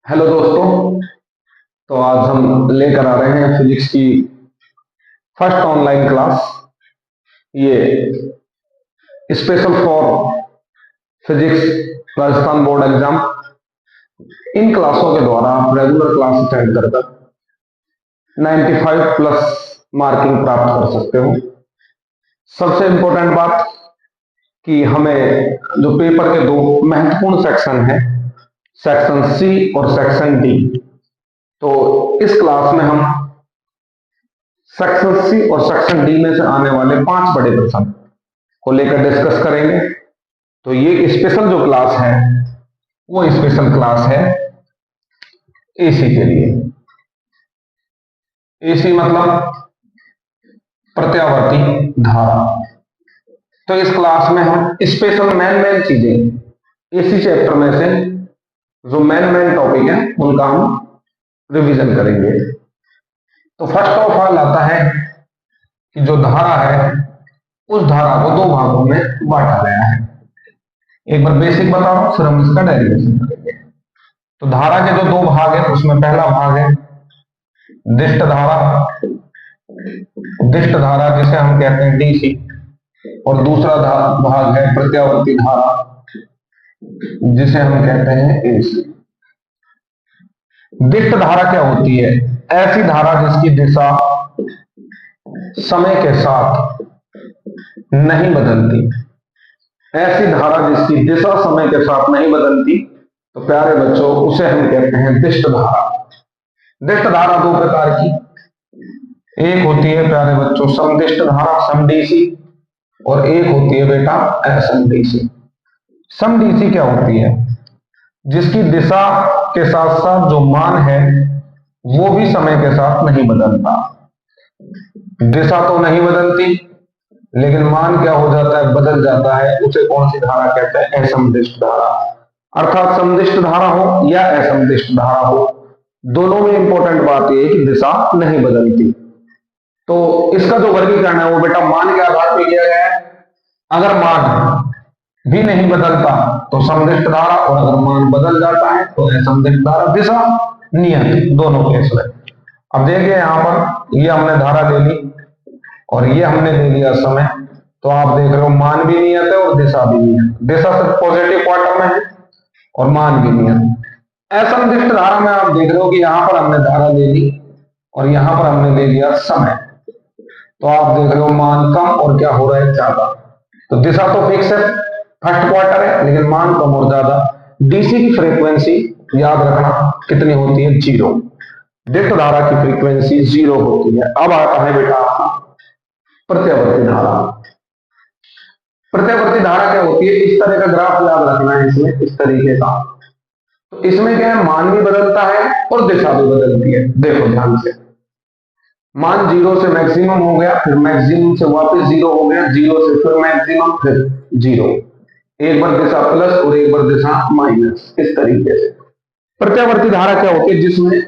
Hello दोस्तों। तो आज हम लेकर आ रहे हैं फिजिक्स की फर्स्ट ऑनलाइन क्लास। ये special for physics Rajasthan board exam. इन क्लासों के द्वारा आप रेगुलर क्लास अटेंड कर 95 प्लस मार्किंग प्राप्त कर सकते हो। सबसे इंपॉर्टेंट बात कि हमें जो पेपर के दो महत्वपूर्ण सेक्शन हैं, सेक्शन सी और सेक्शन डी, तो इस क्लास में हम सेक्शन सी और सेक्शन डी में से आने वाले 5 बड़े प्रश्न को लेकर डिस्कस करेंगे। तो ये स्पेशल जो क्लास है वो स्पेशल क्लास है एसी के लिए। एसी मतलब प्रत्यावर्ती धारा। तो इस क्लास में हम स्पेशल मेन चीजें एसी चैप्टर में से जो मेन टॉपिक है उनका हम रिवीजन करेंगे। तो फर्स्ट ऑफ ऑल आता है कि जो धारा है उस धारा को दो भागों में बांटा गया है। एक बार बेसिक बता रहा हूं, फिर हम इसका डेरिवेशन करेंगे। तो धारा के जो दो भाग है उसमें पहला भाग है दिष्ट धारा। दिष्ट धारा जिसे हम कहते हैं डीसी, और दूसरा भाग है प्रत्यावर्ती धारा जिसे हम कहते हैं एसी। दिष्ट धारा क्या होती है? ऐसी धारा जिसकी दिशा समय के साथ नहीं बदलती। ऐसी धारा जिसकी दिशा समय के साथ नहीं बदलती, तो प्यारे बच्चों उसे हम कहते हैं दिष्ट धारा। दिष्ट धारा दो प्रकार की, एक होती है प्यारे बच्चों समदिष्ट धारा समडीसी, और एक होती है बेटा असमडीसी। समडीसी क्या होती है? जिसकी दिशा के साथ साथ जो मान है वो भी समय के साथ नहीं बदलता। दिशा तो नहीं बदलती लेकिन मान क्या हो जाता है? बदल जाता है। उसे कौन सी धारा कहते हैं? असमदिष्ट धारा। अर्थात समदिष्ट धारा हो या असमदिष्ट धारा हो, दोनों में इंपॉर्टेंट बात यह है कि दिशा नहीं बदलती। तो इसका जो वर्गीकरण है वो बेटा मान के आधार पर किया गया है। अगर मान भी नहीं बदलता तो समदिष्ट धारा, और अगर मान बदल जाता है तो असमदिष्ट धारा। दिशा नियत दोनों केस में। अब देखिए यहां पर ये हमने धारा ले ली और ये हमने ले लिया समय। तो आप देख रहे हो मान भी नियत है और दिशा भी नियत। दिशा सिर्फ पॉजिटिव क्वार्टर में है और मान भी नियत। असमदिष्ट धारा में आप देख रहे हो कि यहां पर हमने धारा ले ली और यहां पर हमने ले लिया समय। तो आप देख रहे हो मान कम और क्या हो रहा है? ज्यादा। तो दिशा तो फिक्स है, फर्स्ट क्वार्टर है, लेकिन मान कम और ज्यादा। डीसी की फ्रीक्वेंसी याद रखना कितनी होती है? 0। दिष्ट धारा की फ्रीक्वेंसी 0 होती है। अब आता है बेटा आपका प्रत्यावर्ती धारा। प्रत्यावर्ती धारा क्या होती है? इस तरह का ग्राफ याद रखना है इसमें, इस तरीके का। तो इसमें क्या है? मान भी बदलता है और दिशा भी बदलती है। देखो ध्यान से, मान 0 से मैक्सिमम हो गया, फिर मैक्सिमम से वापस 0 हो गया, 0 से फिर मैक्सिमम, फिर 0। एक बार दिशा प्लस और एक बार दिशा माइनस, इस तरीके से। प्रत्यावर्ती धारा क्या होती है? जिसमें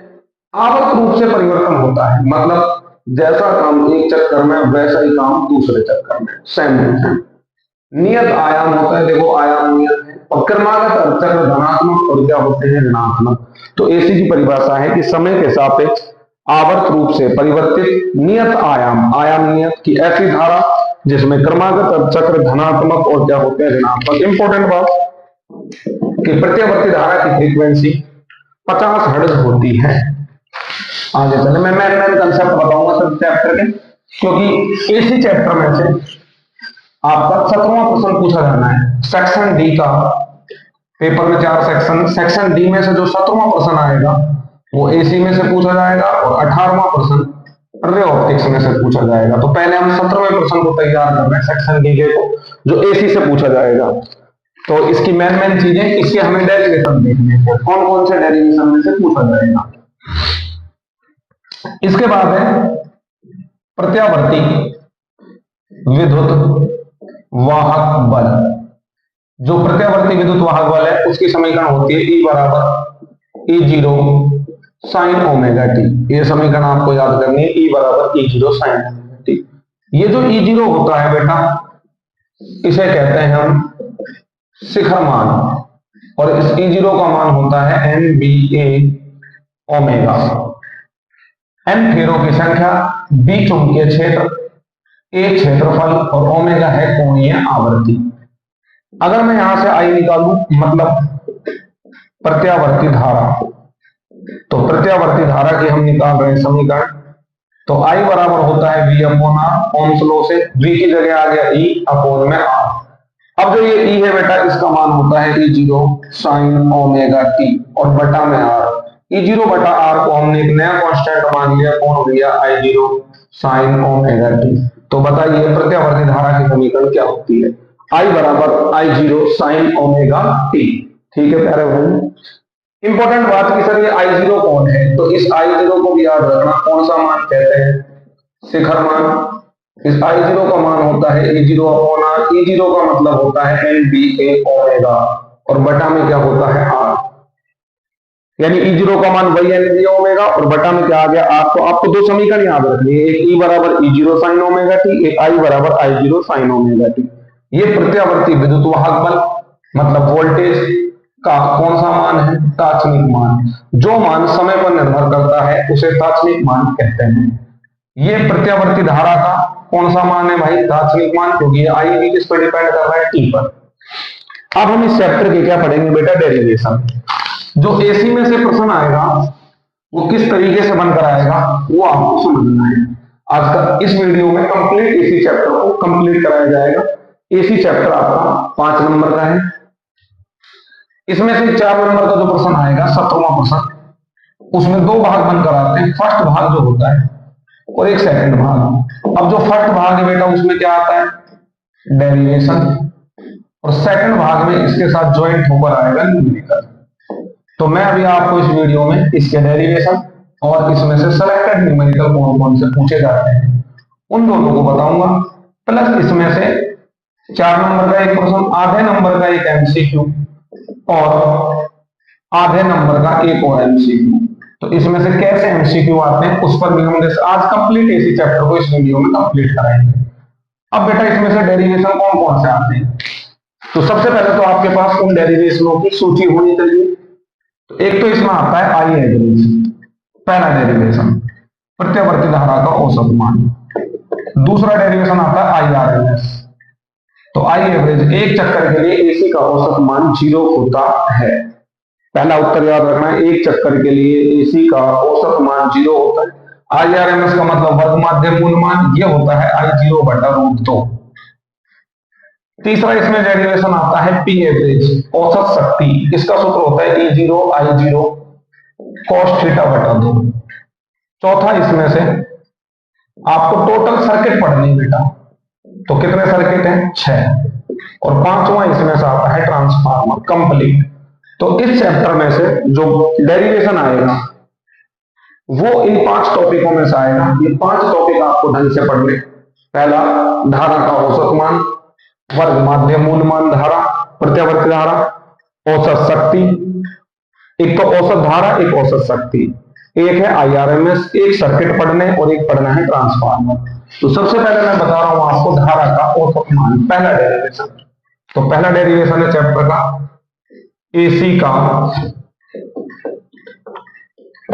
आवर्त रूप से परिवर्तन होता है। मतलब जैसा काम एक चक्कर में वैसा ही काम दूसरे चक्कर में, सेम टू सेम। नियत आयाम होता है। देखो आयाम नियत है। और क्रमागत चक्र धनात्मक और क्या होते हैं? ऋणात्मक। तो एसी की परिभाषा है कि समय के सापेक्ष आवर्त रूप से परिवर्तित नियत आयाम, आयाम नियत की ऐसी धारा जिसमें क्रमागत चक्र धनात्मक और क्या होते हैं? ऋणात्मक। इंपॉर्टेंट बात कि प्रत्यावर्ती धारा की फ्रीक्वेंसी 50 हर्ट्ज होती है। आगे चले मैं मेन कंसेप्ट बताऊंगा सब चैप्टर के, क्योंकि एसी चैप्टर में से आपका 17वां प्रश्न पूछा जाना है। सेक्शन डी का पेपर में 4 सेक्शन, सेक्शन डी में से जो 17वां प्रश्न आएगा वो एसी में से पूछा जाएगा और 18वां प्रश्न रे ऑप्टिक्स में से पूछा जाएगा। तो पहले हम 17वें प्रश्न को तैयार कर रहे हैं सेक्शन डी के को, जो एसी से पूछा जाएगा। तो इसकी मेन चीजें, इसके हमें डेरिवेशन देखने हैं, कौन कौन से डेरिवेशन में से पूछा जाएगा। इसके बाद है प्रत्यावर्ती विद्युत वाहक बल। जो प्रत्यावर्ती विद्युत वाहक बल है उसकी समीकरण होती है E बराबर E0 साइन ओमेगा टी। ये समीकरण आपको याद करनी है, E बराबर E0 साइन ओमेगा टी। ये जो E0 होता है बेटा, इसे कहते हैं हम शिखर मान, और इस E0 का मान होता है NBA ओमेगा। N फेरों की संख्या, B चुंबकीय क्षेत्र, A क्षेत्रफल और ओमेगा है कोणीय आवर्ती। अगर मैं यहां से I निकालूं, मतलब प्रत्यावर्ती धारा, तो प्रत्यावर्ती धारा की हम निकाल रहे हैं समीकरण, तो I बराबर होता है V upon R, Ohm's law से V की जगह आ गया E अपॉन में R। अब जो ये E है बेटा, इसका मान होता है E0 साइन ओमेगा t और बटा में R। E0 बटा R को हमने एक नया कांस्टेंट मान लिया, कौन हो गया, I0 साइन ओमेगा t। तो बताइए प्रत्यावर्ती धारा की समीकरण क्या होती है, I बराबर I0 साइन ओमेगा t। ठीक है प्यारे भाई, इंपॉर्टेंट बात की सर ये I0 कौन है, तो इस I0 को भी याद रखना, कौन सा मान कहते हैं, शिखर मान। इस I0 का मान होता है E0 अपॉन R। E0 का मतलब होता है NBA ओमेगा और बटा में क्या होता है R, यानी E0 का मान वही NBA ओमेगा और बटा में क्या आ गया R। तो आपको दो समीकरण याद रखनी है, एक E बराबर E0 साइन ओमेगा t, एक I बराबर I0 साइन ओमेगा t। ये प्रत्यावर्ती विद्युत वाहक बल मतलब वोल्टेज का कौन सा मान है, तात्क्षणिक मान। जो मान समय पर निर्भर करता है उसे तात्क्षणिक मान कहते हैं। ये प्रत्यावर्ती धारा का कौन सा मान है भाई, तात्क्षणिक मान, क्योंकि I भी किस पर डिपेंड कर रहा है, t पर। अब हम इस चैप्टर के क्या पढ़ेंगे बेटा, डेरिवेशन। जो AC में से प्रश्न आएगा वो किस तरीके से बनकर आएगा वो आपको समझना है। आज का इस वीडियो में कंप्लीट AC चैप्टर को कंप्लीट कराया जाएगा। AC चैप्टर आपका 5 नंबर का है, इसमें से 4 नंबर का जो प्रश्न आएगा 17वां प्रश्न, उसमें दो भाग बनकर आते हैं, फर्स्ट भाग जो होता है और एक सेकंड भाग। अब जो फर्स्ट भाग है बेटा उसमें क्या आता है, डेरिवेशन, और सेकंड भाग में इसके साथ ज्वाइंट होकर आएगा न्यूमेरिकल। तो मैं अभी आपको इस वीडियो में इसके डेरिवेशन और इसमें से सिलेक्टेड न्यूमेरिकल कौन कौन से पूछे जाते हैं उन दोनों को बताऊंगा, प्लस इसमें से 4 नंबर का एक प्रश्न, आधे नंबर का एक MCQ और आधे नंबर का एक और MCQ। तो इसमें से कैसे MCQ आते हैं उस पर भी हम आज कंप्लीट AC चैप्टर को इस वीडियो में कंप्लीट कराएंगे। अब बेटा इसमें से डेरिवेशन कौन कौन से आते हैं, तो सबसे पहले तो आपके पास उन डेरिवेशनों की सूची होनी चाहिए। तो एक तो इसमें आता है I एवरेज, पहला डेरिवेशन प्रत्यावर्ती धारा का औसत मान। दूसरा डेरिवेशन आता है IRMS, तो I एवरेज एक चक्कर के लिए AC का औसत मान 0 होता है। पहला उत्तर याद रखना है, एक चक्कर के लिए AC का औसत मान 0 होता है। IRMS का मतलब वर्ग माध्य मूल मान, ये होता है I0 बटा √2। तीसरा इसमें डेरिवेशन आता है P एवरेज, औसत शक्ति, इसका सूत्र होता है E0 I0 cos थीटा बटा 2। चौथा इसमें से आपको टोटल सर्किट पढ़नी है बेटा, तो कितने सर्किट हैं, 6। और पांचवा इसमें से आता है ट्रांसफार्मर कंप्लीट। तो इस चैप्टर में से जो डेरिवेशन आएगा वो इन 5 टॉपिकों में से आएगा। ये 5 टॉपिक आपको ढंग से पढ़ने, पहला धारा का औसत मान, वर्ग माध्य मूल मान धारा, प्रत्यावर्ती धारा, औसत शक्ति, एक तो औसत धारा एक औसत शक्ति, एक है IRMS, एक सर्किट पढ़ने और एक पढ़ना है ट्रांसफार्मर। तो सबसे पहले मैं बता रहा हूं आपको धारा का औसत मान, पहला डेरिवेशन। तो पहला डेरिवेशन है चैप्टर का AC का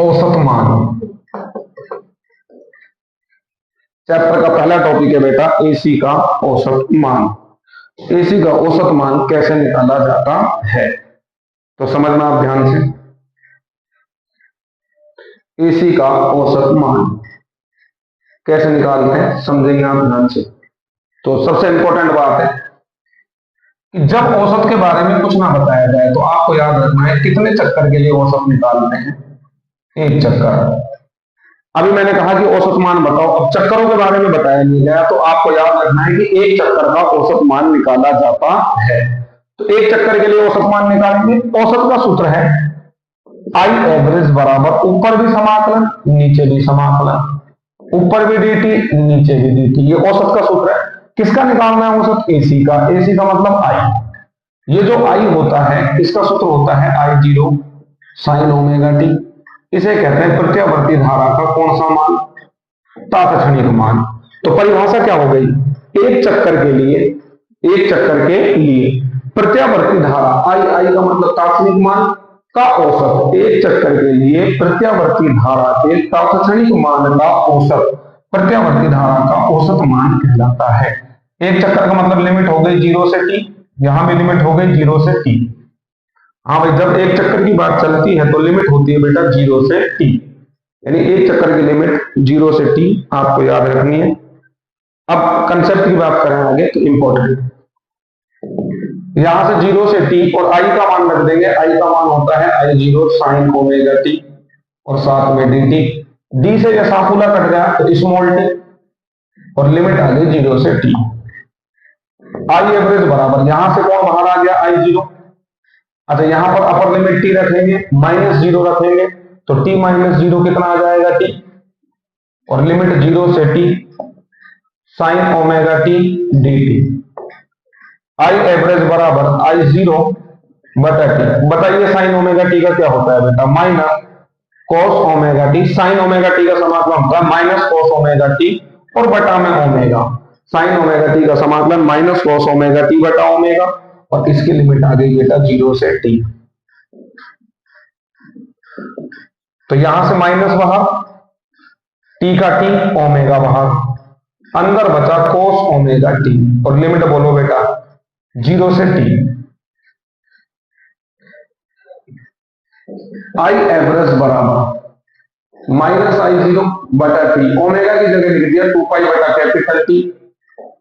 औसत मान। चैप्टर का पहला टॉपिक है बेटा AC का औसत मान। AC का औसत मान कैसे निकाला जाता है, तो समझना आप ध्यान से। AC का औसत मान कैसे निकालते हैं समझेंगे आप ध्यान से। तो सबसे इंपॉर्टेंट बात है कि जब औसत के बारे में कुछ ना बताया जाए तो आपको याद रखना है कितने चक्कर के लिए औसत निकालते हैं, एक चक्कर। अभी मैंने कहा कि औसत मान बताओ, अब चक्करों के बारे में बताया नहीं गया तो आपको याद रखना है कि एक चक्कर का औसत मान निकाला जाता है। तो एक चक्कर के लिए औसत मान निकालेंगे, औसत का सूत्र है I एवरेज बराबर ऊपर भी समाकलन नीचे भी समाकलन, ऊपर भी dt नीचे भी dt। ये औसत का सूत्र है। किसका निकालना है औसत, AC का। AC का मतलब I। ये जो I होता है इसका सूत्र होता है I0 साइन ओमेगा t। इसे कहते हैं प्रत्यावर्ती धारा का कौन सा मान, तात्क्षणिक मान। तो परिभाषा क्या हो गई, एक चक्कर के लिए प्रत्यावर्ती धारा आई का मतलब तात्क्षणिक मान का औसत, एक चक्कर के लिए प्रत्यावर्ती धारा के तात्क्षणिक मान का औसत प्रत्यावर्ती धारा का औसत मान कहलाता है। एक चक्कर का मतलब लिमिट हो गई 0 से t, यहां भी लिमिट हो गई 0 से t। हाँ भाई, जब एक चक्कर की बात चलती है तो लिमिट होती है बेटा 0 से t, यानी एक चक्कर की लिमिट 0 से t आपको याद रखनी है। अब कंसेप्ट की बात करें आगे तो इंपॉर्टेंट, यहां से 0 से t और i का मान रख देंगे। i का मान होता है I0 sin ओमेगा t और साथ में dt। d से यह साफूला कट गया तो स्मॉल t और लिमिट आ गई 0 से t। i एवरेज बराबर, यहां से कौन बाहर आ गया I0। अच्छा, यहां पर अपर लिमिट t रखेंगे, -0 रखेंगे तो t - 0 कितना आ जाएगा t, और लिमिट 0 से t sin omega t dt। I average बराबर I0 बटा t। बताइए साइन ओमेगा टी का क्या होता है बेटा, minus cos omega t. Sign omega T का समाकलन होता है माइनस कॉस ओमेगा टी और बटा में ओमेगा। साइन ओमेगा टी का समाकलन माइनस कॉस ओमेगा टी बटा ओमेगा, और इसकी लिमिट आ गई बेटा 0 से t। तो यहां से माइनस बाहर, t का t, ओमेगा बाहर, अंदर बचा cos ओमेगा t और लिमिट बोलो बेटा 0 से t। I एवरेज बराबर माइनस I0 बटा t, ओमेगा की जगह लिख दिया 2 पाई बटा कैपिटल T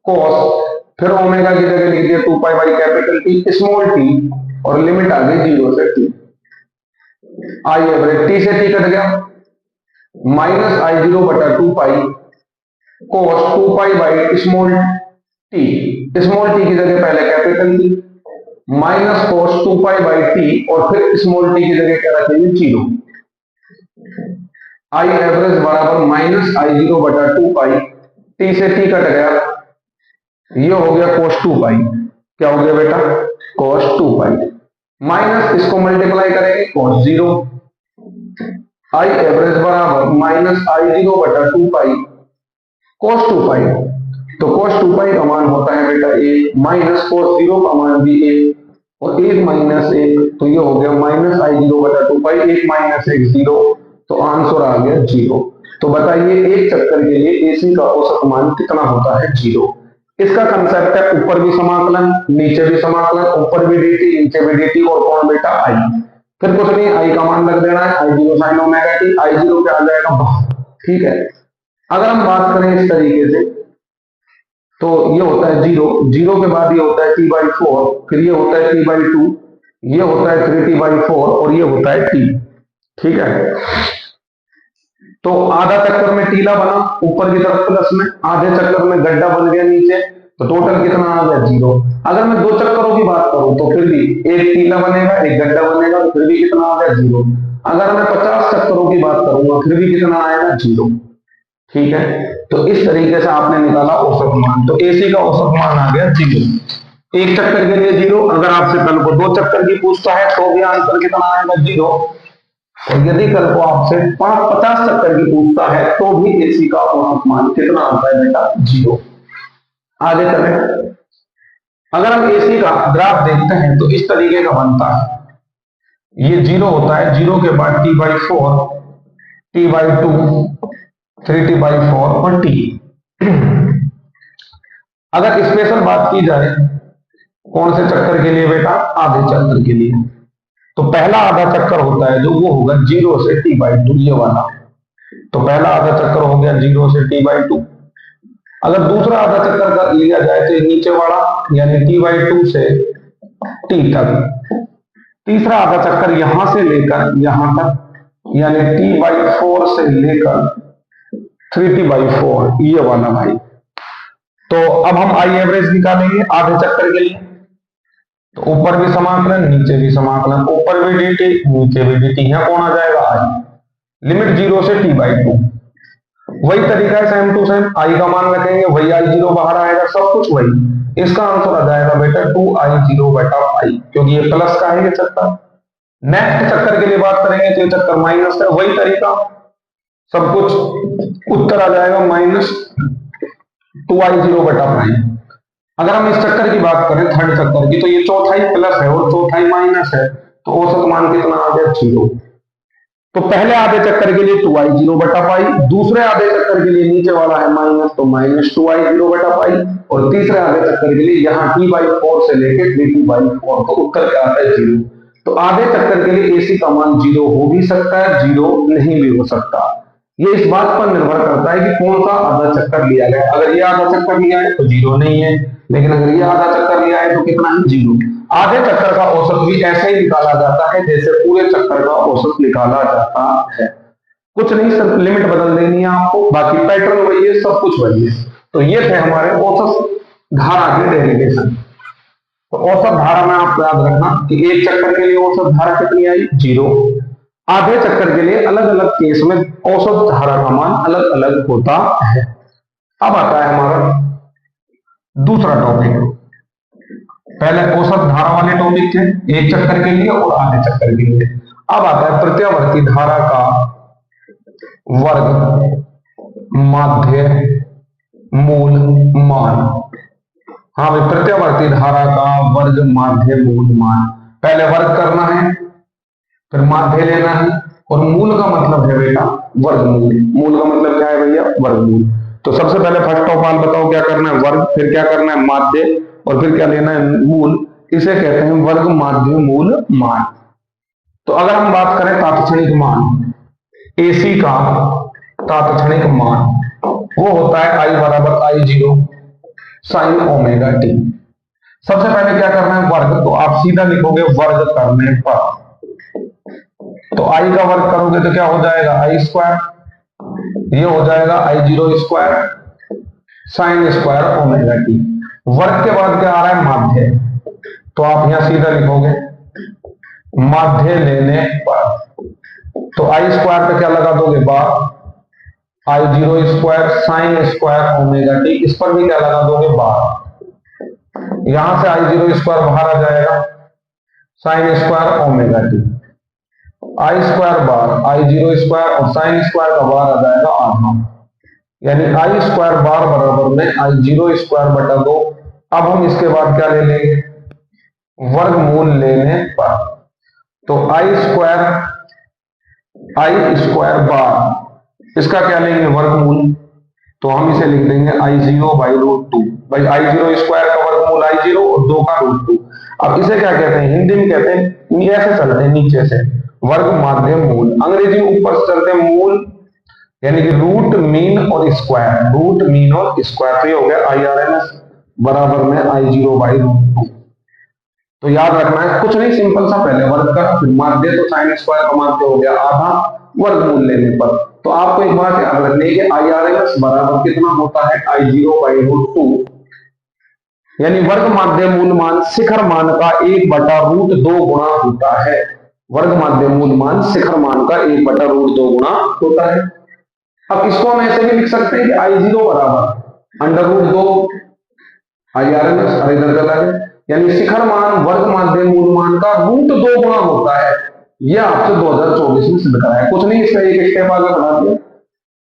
cos, फिर ओमेगा की जगह लिख दिया 2 pi by capital T small t और लिमिट आ गई 0 से t। I एवरेज t से t कट गया, माइनस I0 बटा 2 पाई cos 2 pi by small t, small t की जगह पहले capital T, minus cos 2 pi by t और फिर स्मॉल t की जगह क्या रखेंगे 0। I एवरेज बराबर माइनस I0 बटा 2 पाई, t से t कट गया, ये हो गया cos 2 पाई। क्या हो गया बेटा, cos 2 पाई, माइनस इसको मल्टीप्लाई करेंगे cos 0। I एवरेज बराबर माइनस I0 बटा 2 पाई cos 2 पाई, तो cos 2 पाई का मान होता है बेटा 1, माइनस cos 0 का मान भी 1 और 1 माइनस 1, तो ये हो गया माइनस I0 बटा 2 पाई, 1 माइनस 1 0, तो आंसर आ गया 0। तो बताइए एक चक्कर के लिए एसी का औसत मान कितना होता है, 0। इसका कंसेप्ट है ऊपर भी समाकलन नीचे भी समाकलन, ऊपर भी dt नीचे भी dt और कौन बेटा i। फिर कुछ नहीं, i का मान रख देना है I0 sin omega t, I0 क्या आ जाएगा, ठीक है। अगर हम बात करें इस तरीके से तो ये होता है 0, 0 के बाद ये होता है t/4, फिर ये होता है t/2, ये होता है 3t/4 और ये होता है t, ठीक है। तो आधा चक्कर में टीला बना ऊपर की तरफ प्लस में, आधे चक्कर में गड्ढा बन गया नीचे, तो टोटल कितना आ गया 0। अगर मैं 2 चक्करों की बात करूं तो फिर भी एक टीला बनेगा एक गड्ढा बनेगा, तो फिर भी कितना आ गया 0। अगर मैं 50 चक्करों की बात करूंगा फिर भी कितना आएगा 0, ठीक है। तो इस तरीके से आपने निकाला औसत मान, तो एसी का औसत मान आ गया 0। एक चक्कर के लिए 0, अगर आपसे कल को 2 चक्कर की पूछता है तो भी आंसर कितना आएगा 0, और यदि कल को आपसे 50 चक्कर की पूछता है तो भी एसी का औसत मान कितना आता है बेटा 0। आगे चलें, अगर हम एसी का ग्राफ देखते हैं तो इस तरीके का बनता है, ये 0 होता है, 0 के बाद t/4, t/2, 3t/4 और t। अगर स्पेशल बात की जाए कौन से चक्कर के लिए बेटा, आधे चक्कर के लिए, तो पहला आधा चक्कर होता है जो वो होगा 0 से t/2, ये वाला। तो पहला आधा चक्कर हो गया 0 से t/2। अगर दूसरा आधा चक्कर का लिया जाए तो नीचे वाला यानी t/2 से t तक। तीसरा आधा चक्कर यहां से लेकर यहां तक यानी t/4 से लेकर 3t/4, ये वाला भाई। तो अब हम आई एवरेज निकालेंगे आधे चक्कर के लिए, तो ऊपर भी समाकलन नीचे भी समाकलन, ऊपर भी dt नीचे भी dt, यहां कौन आ जाएगा i, लिमिट 0 से t/2। वही तरीका है सेम टू सेम, i का मान रखेंगे वही I0 बाहर आएगा, सब कुछ वही। इसका आंसर आ जाएगा बेटा 2I0 बटा पाई, क्योंकि ये प्लस का है ये चक्कर। नेक्स्ट चक्कर के लिए बात करेंगे तो ये चक्कर माइनस है, वही तरीका, सब कुछ उत्तर आ जाएगा -2I0 बटा पाई। अगर हम इस चक्कर की बात करें, थर्ड चक्कर की, तो ये चौथाई प्लस है और चौथाई माइनस है, तो औसत मान कितना आ गया? 0। तो पहले आधे चक्कर के लिए 2i 0 बटा पाई, दूसरे आधे चक्कर के लिए नीचे वाला है माइनस, तो माइनस 2i 0 बटा पाई, और तीसरे आधे चक्कर के लिए यहाँ t/4 से लेके 3t/4, तो उत्तर क्या आता है? 0। तो आधे चक्कर के लिए AC का मान 0 हो भी सकता है, 0 नहीं भी हो सकता। ये इस बात पर निर्भर करता है कि कौन सा आधा चक्कर लिया गया। अगर ये आधा चक्कर लिया है तो 0 नहीं है, लेकिन अगर ये आधा चक्कर लिया है तो कितना है? 0। आधे चक्कर का औसत भी ऐसे ही निकाला जाता है जैसे पूरे चक्कर का औसत निकाला जाता है। कुछ नहीं, सिर्फ लिमिट बदल देनी है आपको, बाकी पैटर्न वही है, सब कुछ वही है। तो ये थे हमारे औसत धारा के डेरिवेशन। तो औसत धारा में आप याद रखना कि एक चक्कर के लिए औसत धारा कितनी आई? 0। आधे चक्कर के लिए अलग अलग केस में औसत धारा का मान अलग अलग होता है। अब आता है हमारा दूसरा टॉपिक। पहले औसत धारा वाले टॉपिक थे, एक चक्कर के लिए और आधे चक्कर के लिए। अब आता है प्रत्यावर्ती धारा का वर्ग, माध्य, मूल, मान। हाँ भाई, प्रत्यावर्ती धारा का वर्ग, माध्य, मूल, मान। पहले वर्ग करना है, फिर माध्य लेना है, और मूल का मतलब है बेटा वर्गमूल। मूल का मतलब क्या है भैया? वर्गमूल। तो सबसे पहले फर्स्ट ऑफ ऑल बताओ क्या करना है? वर्ग, फिर क्या करना है? माध्य, और फिर क्या लेना है? मूल। इसे कहते हैं वर्ग, माध्य, मूल, मान। तो अगर हम बात करें तात्क्षणिक मान, AC का तात्क्षणिक मान वो होता है I बराबर I0 sin ओमेगा t। सबसे पहले क्या करना है? वर्ग। तो आप सीधा लिखोगे वर्ग करने पर, तो I का वर्ग करोगे तो क्या हो जाएगा? I स्क्वायर, ये हो जाएगा I0 square sine square omega T. वर्ग के बाद क्या आ रहा है? माध्य। तो आप यहां सीधा लिखोगे माध्य लेने पर, तो I स्क्वायर पे क्या लगा दोगे? बार, I0 square sine square omega T, इस पर भी क्या लगा दोगे? बार। यहां से I0 स्क्वायर बाहर आ जाएगा, साइन स्क्वायर ओमेगा टी, आई स्क्वायर बार, I0 स्क्वायर और साइन स्क्वायर का बार आ जाएगा आधा, यानी I स्क्वायर बार बराबर में I0 स्क्वायर बटा 2। अब हम इसके बाद क्या ले लेंगे? वर्गमूल लेने पर, तो I स्क्वायर बार, इसका क्या लेंगे? वर्गमूल। तो हम इसे लिख देंगे I0 बाई रूट 2। भाई I0 स्क्वायर का वर्गमूल I0 और 2 का रूट 2। अब इसे क्या कहते हैं? हिंदी में कहते हैं, ऐसे चलते हैं नीचे से, वर्ग, माध्य, मूल। अंग्रेजी में ऊपर से चलते हैं मूल, यानी कि रूट, मीन और स्क्वायर। रूट, मीन और स्क्वायर। तो ये हो गया IRMS बराबर में I0 बाई रूट 2। तो याद रखना है, कुछ नहीं, सिंपल सा, पहले वर्ग का, फिर माध्य, तो साइन स्क्वायर का माध्य हो गया आधा, वर्गमूल लेने पर। तो आपको एक बात याद रखनी है कि IRMS बराबर कितना होता है? I0 बाई रूट 2, यानी वर्ग, माध्य, मूल, मान शिखर मान का 1 बटा रूट 2 गुणा होता है। वर्ग, माध्य, मूल, मान शिखर मान का 1 बटा रूट 2 गुणा होता है। अब इसको हम ऐसे भी लिख सकते हैं कि I0 बराबर अंडर रूट 2 IRMS, और इधर चला गया, यानी शिखर मान वर्ग, माध्य, मूल, मान का रूट 2 गुणा होता है। यह आपसे 2024 में सिद्ध कराया। कुछ नहीं, इसका एक स्टेप आगे बढ़ा दिया,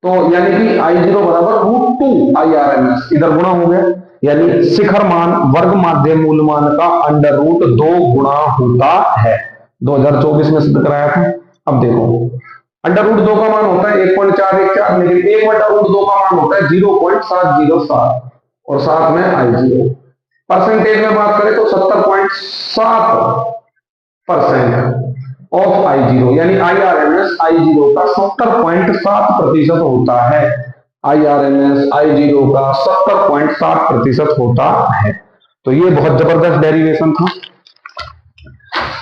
तो यानी कि I0 बराबर रूट 2 IRMS, इधर गुणा हो गया, यानी शिखर मान वर्ग, माध्य, मूल, मान का अंडर रूट 2 गुणा होता है। 2024 में सिद्ध कराया था। अब देखो, अंडर रूट 2 का मान होता है 1.414, लेकिन 1 बटा रूट 2 का मान होता है 0.707, और साथ में I0। परसेंटेज में बात करें तो 70.7% ऑफ I0, यानी IRMS I0 का 70.7% होता है। IRMS I0 का 70.7% होता है। तो ये बहुत जबरदस्त डेरिवेशन था,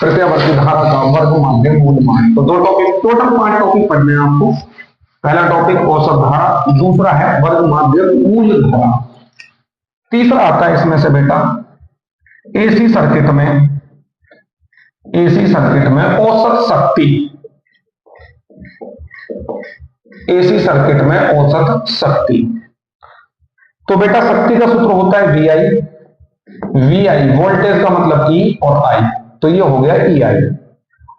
प्रत्यावर्ती धारा का वर्ग, माध्य, मूल, मान। तो 2 टॉपिक, टोटल 5 टॉपिक पढ़ने हैं आपको। पहला टॉपिक औसत धारा, दूसरा है वर्ग, माध्य, मूल धारा, तीसरा आता है इसमें से बेटा AC सर्किट में औसत शक्ति। AC सर्किट में औसत शक्ति। तो बेटा शक्ति का सूत्र होता है VI, वोल्टेज का मतलब E और I, तो ये हो गया EI।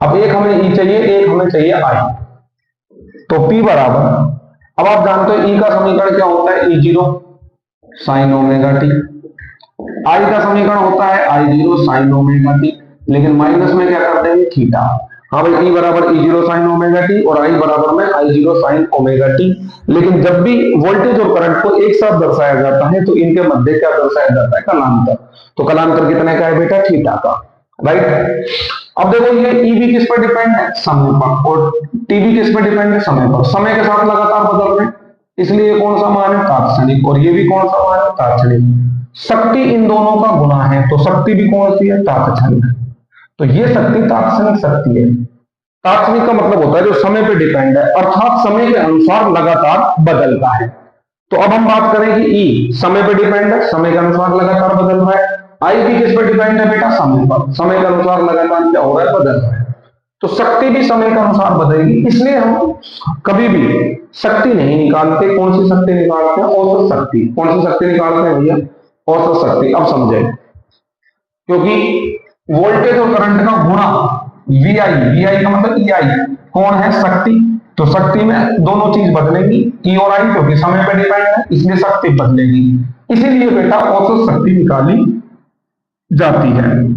अब एक हमें E चाहिए, एक हमें चाहिए I, तो P बराबर, अब आप जानते हो E का समीकरण क्या होता है? E0 sine omega t, I का समीकरण होता है I zero sine omega T, लेकिन माइनस में क्या कर देंगे थीटा। हाँ भाई, ई बराबर E zero sine omega t और आई बराबर में आई जीरो साइन ओमेगा टी। लेकिन जब भी वोल्टेज और करंट को एक साथ दर्शाया जाता है तो इनके मध्य क्या दर्शाया जाता है, कलांतर। तो कलांतर कितने का है बेटा, थीटा का, राइट। अब देखो ये ई भी किस पर डिपेंड है, समय पर, और टी भी किस पर डिपेंड है, समय पर। समय के साथ लगातार बदल रहे हैं, इसलिए कौन सा मान है, तात्क्षणिक, और ये भी कौन सा मान है, तात्क्षणिक। शक्ति इन दोनों का गुणा है, तो शक्ति भी कौन सी है, तात्क्षणिक। तो ये शक्ति तात्क्षणिक शक्ति है। तात्क्षणिक का मतलब होता है जो समय पे डिपेंड है, अर्थात समय के अनुसार लगातार बदलता है। तो अब हम बात करें कि ई समय पे डिपेंड है, समय के अनुसार लगातार बदल रहा है। आई भी किस पे डिपेंड है बेटा, समय पर, समय के अनुसार लगातार क्या हो रहा है, बदल रहा है। तो शक्ति भी समय के अनुसार बदलेगी, इसलिए हम कभी भी शक्ति नहीं निकालते। कौन सी शक्ति निकालते हैं, औसत शक्ति। कौन सी शक्ति निकालते हैं भैया, औसत शक्ति। अब समझे, क्योंकि वोल्टेज और करंट का गुणा VI, VI का मतलब EI कौन है, शक्ति। तो शक्ति में दोनों चीज बदलेंगी, ई और आई, क्योंकि समय पर डिपेंड है, इसलिए शक्ति बदलेगी। इसीलिए बेटा औसत शक्ति निकाली जाती है।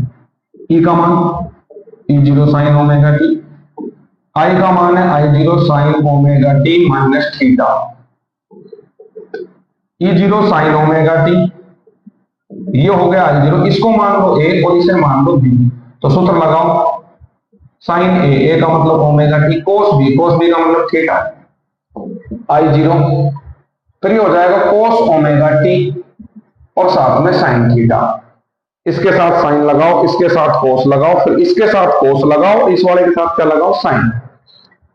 ई का मान E zero sine omega t, I का मान है I zero sine omega t minus theta. E zero sine omega t ये हो गया आई जीरो, इसको मान लो ए और इसे मान लो बी। तो सूत्र लगाओ, साइन ए का मतलब ओमेगा टी, कोस बी का मतलब थीटा, आई जीरो, फिर ये हो जाएगा कोस ओमेगा टी और साथ में साइन थीटा। इसके साथ साइन लगाओ, इसके साथ कोस लगाओ, फिर इसके साथ कोस लगाओ, इस वाले के साथ क्या लगाओ, साइन।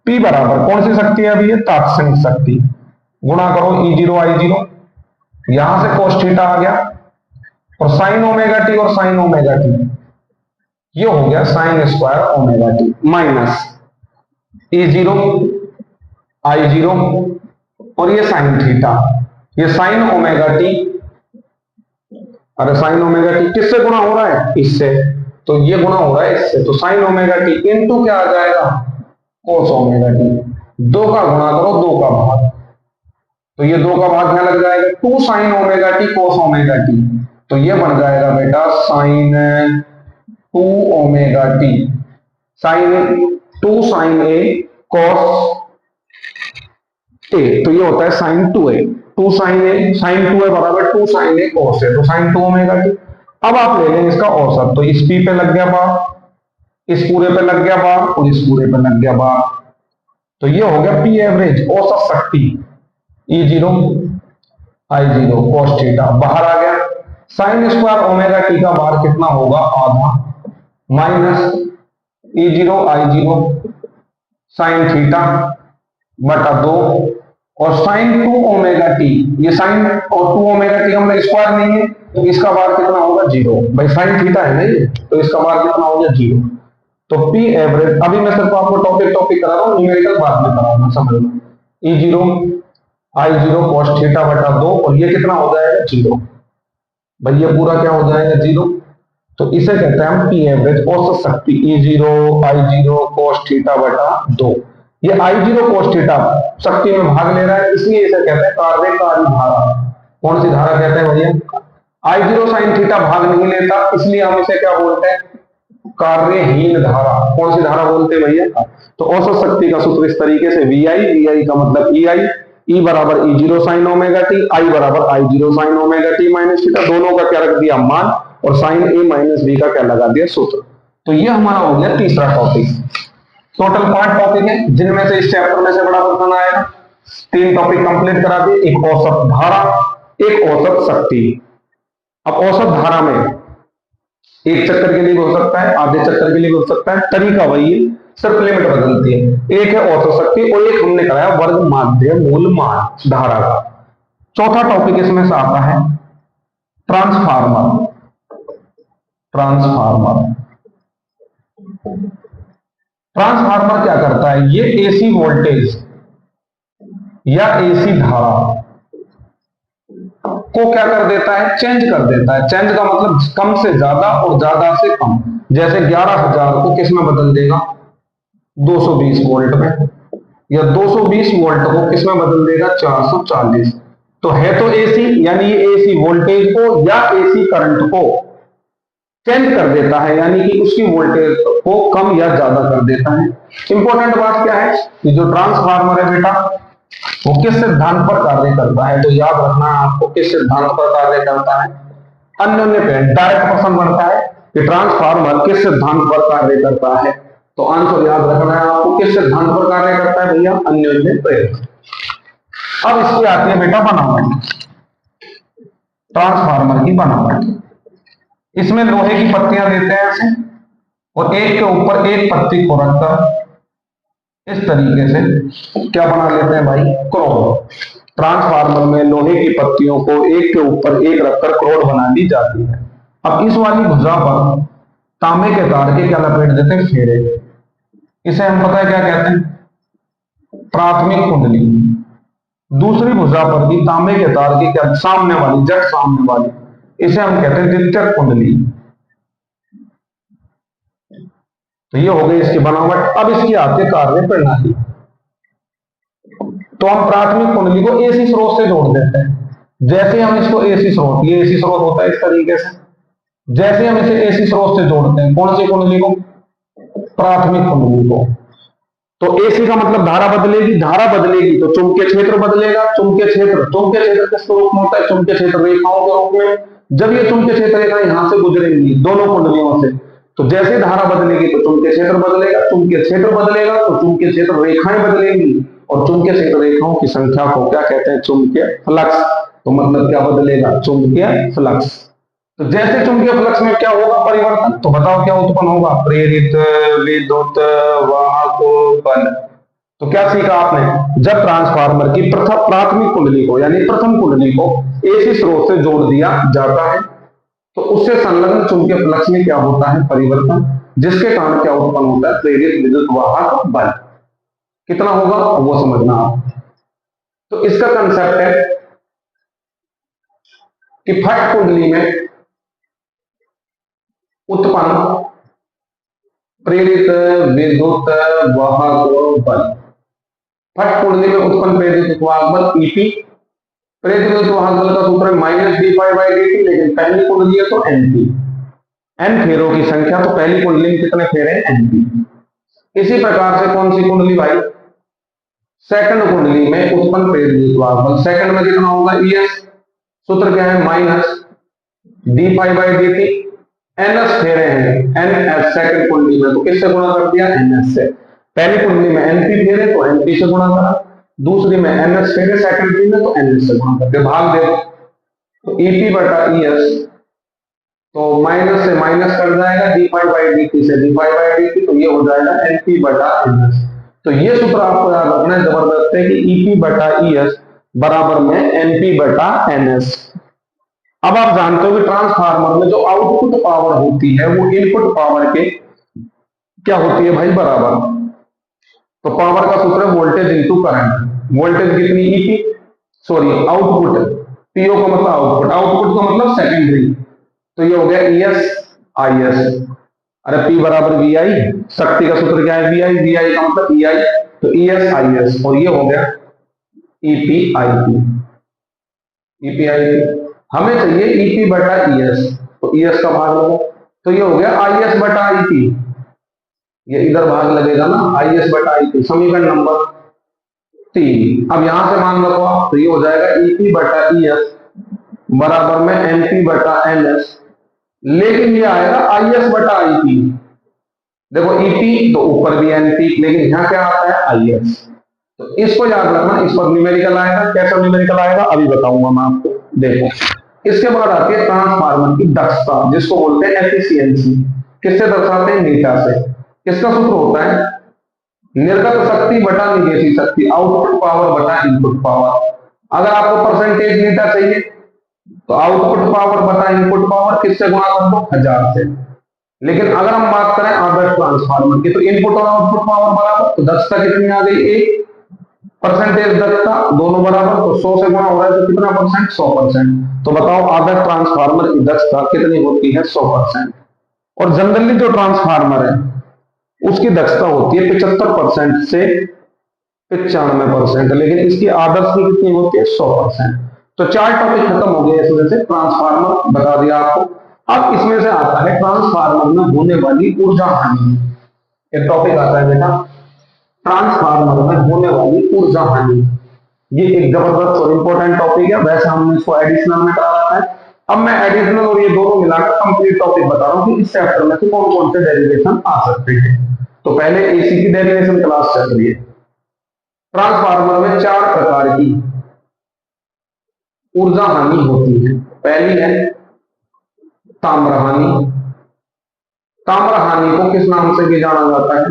पी बराबर कौन सी शक्ति है अभी, ये तात्क्षणिक शक्ति। गुणा करो ई जीरो आई जीरो, यहां से कोस थीटा आ गया, और साइन ओमेगा टी और साइन ओमेगा टी ये हो गया sine square omega t minus E zero I zero और ये साइन थीटा, ये साइन ओमेगा टी। अरे साइन ओमेगा टी किससे गुणा हो रहा है, इससे, तो ये गुणा हो रहा है इससे, तो साइन ओमेगा टी इनटू क्या आ जाएगा, कोस ओमेगा टी। दो का गुणा करो, दो का भाग, तो ये दो का भाग क्या लग जाएगा, two sine omega t cos omega t. तो ये बन जाएगा बेटा sine 2 omega t, sine 2 sine A cos A, तो ये होता है साइन 2a, 2 साइन ए, साइन 2a बराबर 2 साइन ए कॉस ए, तो साइन 2 ओमेगा टी। अब आप ले लें इसका औसत, तो इस पी पे लग गया बार, इस पूरे पे लग गया बार, और इस पूरे पे लग गया बार, तो ये हो गया पी एवरेज, औसत शक्ति। ई zero I zero cos theta बाहर आ गया, साइन स्क्वायर ओमेगा टी का बार कितना होगा, आधा, minus E zero I zero sine theta बटा 2 और साइन 2 ओमेगा टी, ये साइन और 2 ओमेगा टी का मतलब स्क्वायर नहीं है, तो इसका बार कितना होगा, जीरो। भाई साइन थीटा है ना ये, तो इसका बार कितना हो गया, जीरो। तो पी एवरेज, अभी मैं सिर्फ आपको टॉपिक करा रहा हूँ, न्यूमेरिकल बाद में कराऊंगा, समझ लो। ई zero I zero cos theta बटा 2 और ये कितना हो जाएगा, जीरो। भाई ये पूरा क्या हो जाएगा, जीरो। तो इसे कहते हैं हम पी एवरेज, औसत शक्ति। ई zero I zero cos theta बटा 2, ये आई जीरो कॉस थीटा शक्ति में भाग ले रहा है, इसलिए इसे कहते हैं कार्यकारी धारा। कौन सी धारा कहते हैं भैया, आई जीरो साइन थीटा भाग नहीं लेता, इसलिए हम इसे क्या बोलते हैं, कार्यहीन धारा। कौन सी धारा बोलते हैं भैया, तो औसत शक्ति का सूत्र इस तरीके से, VI का मतलब EI, ई बराबर E zero sine omega t, I बराबर I zero sine omega t minus theta, दोनों का क्या रख दिया मान, और साइन ए माइनस बी का क्या लगा दिया, सूत्र। तो ये हमारा हो गया तीसरा टॉपिक। टोटल 5 टॉपिक है, जिनमें से इस चैप्टर में से बड़ा क्वेश्चन आएगा। 3 टॉपिक कंप्लीट करा दिए, एक औसत धारा, एक औसत शक्ति। अब औसत धारा में एक चक्कर के लिए भी हो सकता है, आधे चक्कर के लिए भी हो सकता है, तरीका वही है, सिर्फ लिमिट बदलती है। एक है औसत शक्ति और एक हमने कराया वर्ग माध्य मूल मान धारा का। चौथा टॉपिक इसमें से आता है ट्रांसफार्मर। ट्रांसफार्मर क्या करता है, ये एसी वोल्टेज या एसी धारा को क्या कर देता है, चेंज कर देता है। चेंज का मतलब कम से ज्यादा और ज्यादा से कम। जैसे 11,000 को किस में बदल देगा, 220 वोल्ट में, या 220 वोल्ट को किस में बदल देगा, 440। तो है तो एसी, यानी ये एसी वोल्टेज को या एसी करंट को चेंज कर देता है, यानी कि उसकी वोल्टेज को कम या ज्यादा कर देता है। इंपॉर्टेंट बात क्या है कि जो ट्रांसफार्मर है बेटा वो किस सिद्धांत पर कार्य करता है, तो याद रखना आपको किस सिद्धांत पर कार्य करता है। अन्योन्य प्रेरण, डायरेक्ट क्वेश्चन बनता है कि ट्रांसफार्मर किस सिद्धांत पर कार्य करता है, तो आंसर याद रखना है आपको, किस सिद्धांत पर कार्य करता है भैया, अन्योन्य प्रेरण। अब इसकी आती है बेटा बनावट, ट्रांसफार्मर की बनावट। इसमें लोहे की पत्तियां देते हैं ऐसे, और एक के ऊपर एक पत्ती को रखकर इस तरीके से क्या बना लेते हैं भाई, क्रोड। ट्रांसफार्मर में लोहे की पत्तियों को एक के ऊपर एक रखकर क्रोड बना दी जाती है। अब इस वाली भुजा पर तांबे के तार के क्या लपेट देते हैं, फेरे। इसे हम पता है क्या कहते हैं, प्राथमिक कुंडली। दूसरी भुजा पर भी तांबे के तार की क्या, सामने वाली, जट सामने वाली, इसे हम कहते हैं द्वितीयक कुंडली। तो ये हो गई इसकी बनावट। अब इसकी आती है कार्य प्रणाली। तो हम प्राथमिक कुंडली को एसी स्रोत से जोड़ देते हैं। जैसे हम इसको एसी स्रोत, ये एसी स्रोत होता है इस तरीके से, जैसे हम इसे एसी स्रोत से जोड़ते हैं, कौन सी कुंडली को, प्राथमिक कुंडली को, तो एसी का मतलब धारा बदलेगी, धारा बदलेगी तो चुंबकीय क्षेत्र बदलेगा, चुंबकीय क्षेत्र किस रूप में होता है, चुंबकीय क्षेत्र रेखाओं के रूप में। जब ये चुंबकीय क्षेत्र रेखा यहां से गुजरेंगी दोनों कुंडलियों से, तो जैसे धारा बदलेगी तो चुंबकीय क्षेत्र बदलेगा, चुंबकीय क्षेत्र बदलेगा तो चुंबकीय क्षेत्र रेखाएं बदलेंगी, और चुंबकीय क्षेत्र रेखाओं की संख्या को क्या कहते हैं, चुंबकीय फ्लक्स। तो मतलब क्या बदलेगा, चुंबकीय फ्लक्स। तो जैसे चुंबकीय फ्लक्स में क्या होगा परिवर्तन, तो बताओ क्या उत्पन्न होगा, प्रेरित विद्युत वाहक बल। तो क्या सीखा आपने, जब ट्रांसफार्मर की प्रथम प्राथमिक कुंडली को यानी प्रथम कुंडली को एसी स्रोत से जोड़ दिया जाता है, तो उससे संलग्न चुंबकीय फ्लक्स में क्या होता है, परिवर्तन, जिसके कारण क्या उत्पन्न होता है, प्रेरित विद्युत वाहक बल। कितना होगा वो समझना आप। तो इसका कंसेप्ट है कि फट कुंडली में उत्पन्न प्रेरित विद्युत वाहक बल, फट कुंडली में उत्पन्न प्रेरित वाहक बल ईपी। प्रेरित विद्युत वाहक बल का सूत्र है minus d phi by d t, लेकिन पहली कुंडली है तो एनपी, एन फेरों की संख्या, तो पहली कुंडली में कितने फेरे हैं, एनपी। इसी प्रकार से कौन सी कुंडली भाई, सेकंड कुंडली में उत्पन्न प्रेरित विद्युत वाहक बल, सेकंड में कितना होगा, ईएस। सूत्र क्या है, minus d phi by d t, NS फेरे हैं, एनएस सेकंड कुंडली में, तो किससे गुणा कर दिया, एनएस से। पहली कुंडली में एनपी फेरे तो एनपी से गुणा करा, दूसरी में एनएस फेरे सेकंड कुंडली में तो एनएस से गुणा करके भाग दे दो, तो ईपी बटा ईएस, तो माइनस से माइनस कर जाएगा, d phi by d t से d phi by d t, तो ये हो जाएगा एनपी बटा एनएस। तो ये सूत्र आपको याद रखना है, जबरदस्त है, कि ईपी बटा ईएस बराबर में एनपी बटा एनएस। अब आप जानते हो कि ट्रांसफार्मर में जो आउटपुट पावर होती है वो इनपुट पावर के क्या होती है भाई, बराबर। तो पावर का सूत्र है वोल्टेज इंटू करंट। वोल्टेज कितनी, ईपी, सॉरी आउटपुट, पीओ का मतलब आउटपुट, आउटपुट का मतलब सेकेंडरी, तो ये हो गया ईएस आईएस। अरे पी बराबर वी आई, शक्ति का सूत्र क्या है, वी आई, वी आई का मतलब ई आई, तो ईएस आईएस, और ये हो गया EP I P, EP I P. हमें चाहिए ईपी बटा ईएस, तो ईएस का भाग लो, तो ये हो गया आईएस बटा आईपी, ये इधर भाग लगेगा ना, आईएस बटा आईपी, समीकरण नंबर 3। अब यहां से मान रखो आप, तो ये हो जाएगा ईपी बटा ईएस बराबर में एनपी बटा एनएस, लेकिन ये आएगा आईएस बटा आईपी। देखो ईपी तो ऊपर भी एनपी, लेकिन यहां क्या आता है, आईएस। तो इसको याद रखना, इस पर न्यूमेरिकल आएगा, कैसा न्यूमेरिकल आएगा अभी बताऊंगा मैं आपको। देखो इसके बाद आती है ट्रांसफार्मर की दक्षता, जिसको बोलते हैं एफिशिएंसी। किससे दर्शाते हैं, नीटा से। किसका सूत्र होता है, निर्गत शक्ति बटा निगेटिव शक्ति, आउटपुट पावर बटा इनपुट पावर। अगर आपको परसेंटेज नीटा चाहिए तो आउटपुट पावर बटा इनपुट पावर किससे गुणा कर दो, 1000 से। लेकिन अगर हम बात करें आदर्श ट्रांसफार्मर की, तो इनपुट और आउटपुट पावर बराबर, तो दक्षता कितनी आ गई, 1 परसेंटेज दक्षता, दोनों बराबर, तो 100 से गुणा हो रहा है तो कितना परसेंट, 100%। तो बताओ आदर्श ट्रांसफार्मर की दक्षता कितनी होती है, 100%। और जनरली जो ट्रांसफार्मर है उसकी दक्षता होती है 75% से 95%, लेकिन इसकी आदर्श की कितनी होती है, 100%। तो 4 टॉपिक खत्म हो गए इस वजह से। ट्रांसफार्मर बता दिया आपको। अब इसमें से आता है ट्रांसफार्मर में होने वाली ऊर्जा हानि। एक टॉपिक आता है बेटा ट्रांसफार्मर में होने वाली ऊर्जा हानि। ये एक जबरदस्त और इंपॉर्टेंट टॉपिक है। वैसे हमने इसको एडिशनल में करा रखा है। अब मैं एडिशनल और ये दोनों मिलाकर कंप्लीट टॉपिक बता रहा हूं कि इस चैप्टर में से कौन कौन से डेरिवेशन आ सकते हैं। तो पहले एसी की डेरिवेशन क्लास चल रही है। ट्रांसफार्मर में 4 प्रकार की ऊर्जा हानि होती है। पहली है ताम्र हानि। ताम्र हानि को किस नाम से भी जाना जाता है?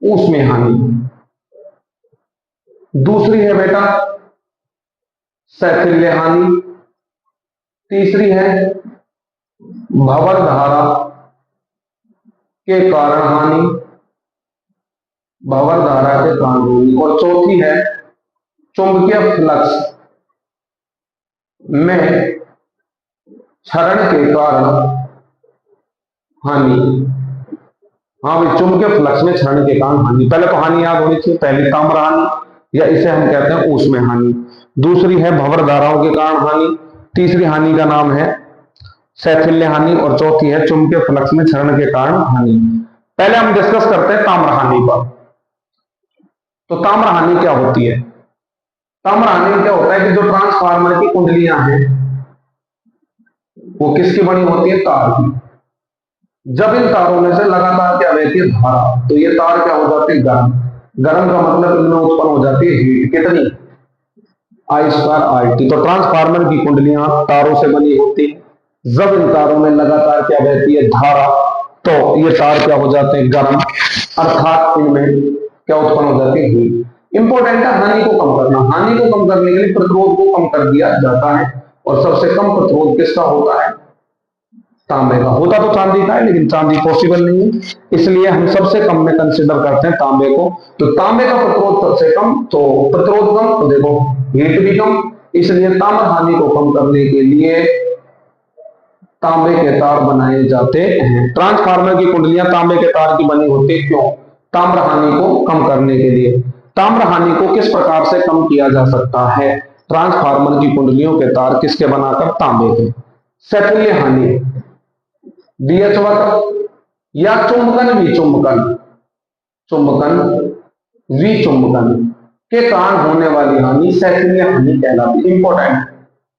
ऊष्मीय हानि। दूसरी है बेटा शैथिल्य हानि। तीसरी है भंवर धारा के कारण हानि। भंवर धारा के कारण हानि। और चौथी है चुंबकीय फ्लक्स में क्षरण के कारण हानि। हाँ भाई, चुंबकीय फ्लक्स में क्षरण के कारण हानि। पहले तो हानि याद होनी चाहिए। पहली ताम्र हानि या इसे हम कहते हैं ऊष्मीय हानि। दूसरी है भंवर धाराओं के कारण हानि। तीसरी हानि का नाम है शैथिल्य हानि। और चौथी है चुंबकीय फ्लक्स में क्षरण के कारण हानि। पहले हम डिस्कस करते हैं ताम्र हानि पर। तो ताम्र हानि क्या होती है? ताम्र हानि में क्या होता है कि जो ट्रांसफार्मर की कुंडलियां हैं वो किसकी बनी होती है? तार की। जब इन तारों में से लगातार क्या बहती है? धारा। तो ये तार क्या हो जाते हैं? गर्म। गर्म का मतलब इनमें उत्पन्न हो जाती है हीट। कितनी? I²RT। तो ट्रांसफार्मर की कुंडलियां तारों से बनी होती है। जब इन तारों में लगातार क्या बहती है? धारा। तो ये तार क्या हो जाते हैं? गर्म। अर्थात इनमें क्या उत्पन्न हो जाती है? हीट। इंपॉर्टेंट है हानि को कम करना। हानि को कम करने के लिए प्रतिरोध को कम कर दिया जाता है। और सबसे कम प्रतिरोध किसका होता है? तांबे का। होता तो चांदी का है लेकिन चांदी पॉसिबल नहीं है, इसलिए हम सबसे कम में कंसिडर करते हैं तांबे को। तो तांबे का प्रतिरोध सबसे कम, तो प्रतिरोध कम तो देखो हीट भी कम। इसलिए ताम्र हानि को कम करने के लिए तांबे के तार बनाए जाते हैं। ट्रांसफार्मर की कुंडलियां तांबे के तार की बनी होती है। क्यों? ताम्र हानि को कम करने के लिए। ताम्र हानि को किस प्रकार से कम किया जा सकता है? ट्रांसफार्मर की कुंडलियों के तार किसके बनाकर? तांबे के। शैथिल्य हानि बीएच वक्र या चुंबकन विचुंबकन, चुंबकन विचुंबकन के कारण होने वाली हानि शैथिल्य हानि कहलाती है। इंपॉर्टेंट,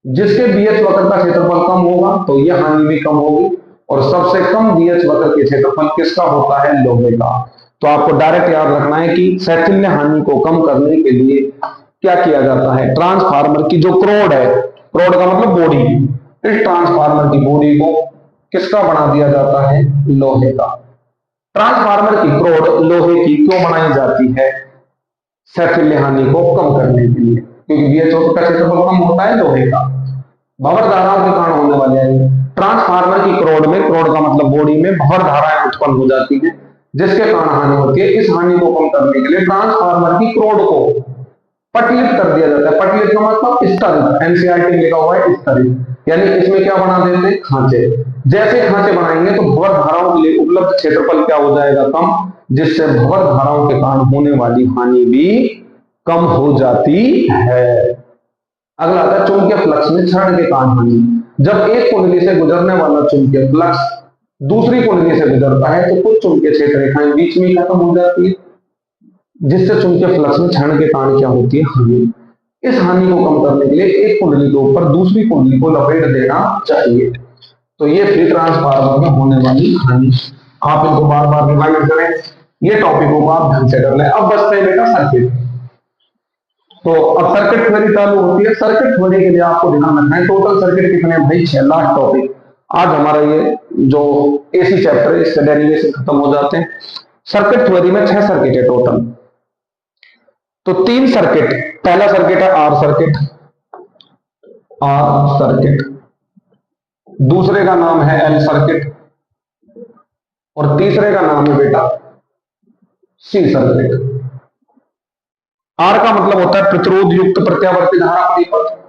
जिसके बीएच वक्र का क्षेत्रफल कम होगा तो यह हानि भी कम होगी। और सबसे कम बीएच वक्र के क्षेत्रफल किसका होता है? लोहे का। तो आपको डायरेक्ट याद रखना है कि शैथिल्य हानि को कम करने के लिए क्या किया जाता है? ट्रांसफार्मर की जो क्रोड है, क्रोड का मतलब बॉडी, इस ट्रांसफार्मर की बॉडी को किसका बना दिया जाता है? लोहे का। ट्रांसफार्मर की क्रोड लोहे की क्यों बनाई जाती है? शैथिल्य हानि को कम करने के लिए, क्योंकि बीएच वक्र का क्षेत्रफल कम होता है लोहे का। भंवर धाराओं के कारण होने वाले ट्रांसफार्मर की क्रोड में, क्रोड का मतलब बॉडी में भंवर धाराएं उत्पन्न हो जाती है जिसके कारण हानि होती है। इस हानि को कम करने के लिए ट्रांसफार्मर की क्रोड को पटलित कर दिया जाता है। पटलित का मतलब स्तरित, एनसीईआरटी में लिखा हुआ है स्तरित, यानी इसमें क्या बना देते हैं? खांचे। जैसे खांचे बनाएंगे तो भंवर धाराओं के लिए उपलब्ध क्षेत्रफल क्या हो जाएगा? कम, जिससे भंवर धाराओं के कारण होने वाली हानि भी कम हो जाती है। अगला आता है चुंबकीय फ्लक्स में क्षरण के कारण हानि। जब एक कुंडली से गुजरने वाला चुंबकीय फ्लक्स दूसरी कुंडली से गुजरता है तो कुछ चुंबकीय क्षेत्र रेखाएं बीच में खत्म हो जाती है, जिससे चुंबकीय फ्लक्स में क्षरण के कारण क्या होती है? हानि। इस हानि को कम करने के लिए एक कुंडली के ऊपर दूसरी कुंडली को लपेट देना चाहिए। तो ये फ्री ट्रांसफार्मर में होने वाली हानि। आप इनको बार बार रिवाइज करें, ये टॉपिकों को आप ढंग से कर लें। अब बचते हैं बेटा सर्किट। तो अब सर्किट थ्योरी चालू होती है। सर्किट थ्योरी के लिए आपको ध्यान रखना है टोटल सर्किट कितने भाई? 6 लास्ट टॉपिक। आज हमारा ये जो एसी चैप्टर है इसके डेरिवेशन खत्म हो जाते हैं। सर्किट थ्योरी में 6 सर्किट है टोटल। तो 3 सर्किट, पहला सर्किट है आर सर्किट, आर सर्किट। दूसरे का नाम है एल सर्किट और तीसरे का नाम है बेटा सी सर्किट। आर का मतलब होता है प्रतिरोध युक्त प्रत्यावर्ती धारा परिपथ।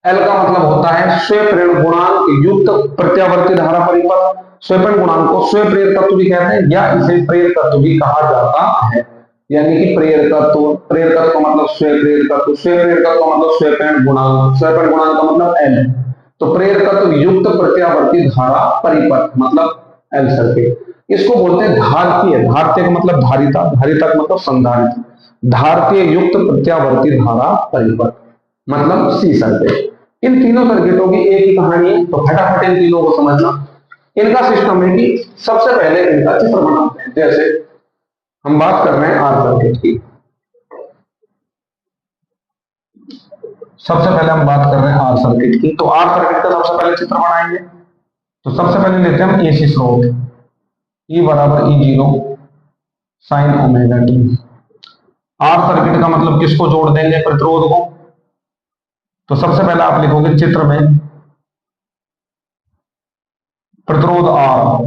एल का मतलब होता है स्वप्रेरण गुणांक युक्त प्रत्यावर्ती धारा परिपथ। स्वप्रेरण गुणांक को स्वप्रेर तत्व भी कहते हैं या इसे प्रेर तत्व भी कहा जाता है। यानी कि प्रेरकत्व, प्रेरकत्व का मतलब स्वयं प्रेरकत्व, स्वयं प्रेरकत्व का मतलब स्वयं गुणांक, स्वयं गुणांक का मतलब एल। तो प्रेरकत्व युक्त प्रत्यावर्ती धारा परिपथ मतलब एल सर्किट। इसको बोलते हैं धारतीय, धारतीय का मतलब धारिता, धारिता का मतलब संधारित्र, धारतीय युक्त प्रत्यावर्ती धारा परिपथ मतलब सी सर्किट। इन तीनों सर्किटों की एक ही कहानी है, तो फटाफट इन तीनों को समझना। इनका सिस्टम है कि सबसे पहले इनका चित्र बनाते हैं। जैसे हम बात कर रहे हैं आर सर्किट की, सबसे पहले हम बात कर रहे हैं आर सर्किट की, तो आर सर्किट का सबसे पहले चित्र बनाएंगे। तो सबसे पहले लेते हैं हम एसी स्रोत, ई बराबर E zero sine omega t. R circuit का मतलब किसको जोड़ देंगे, प्रतिरोध को। तो सबसे पहले आप लिखोगे चित्र में प्रतिरोध आर,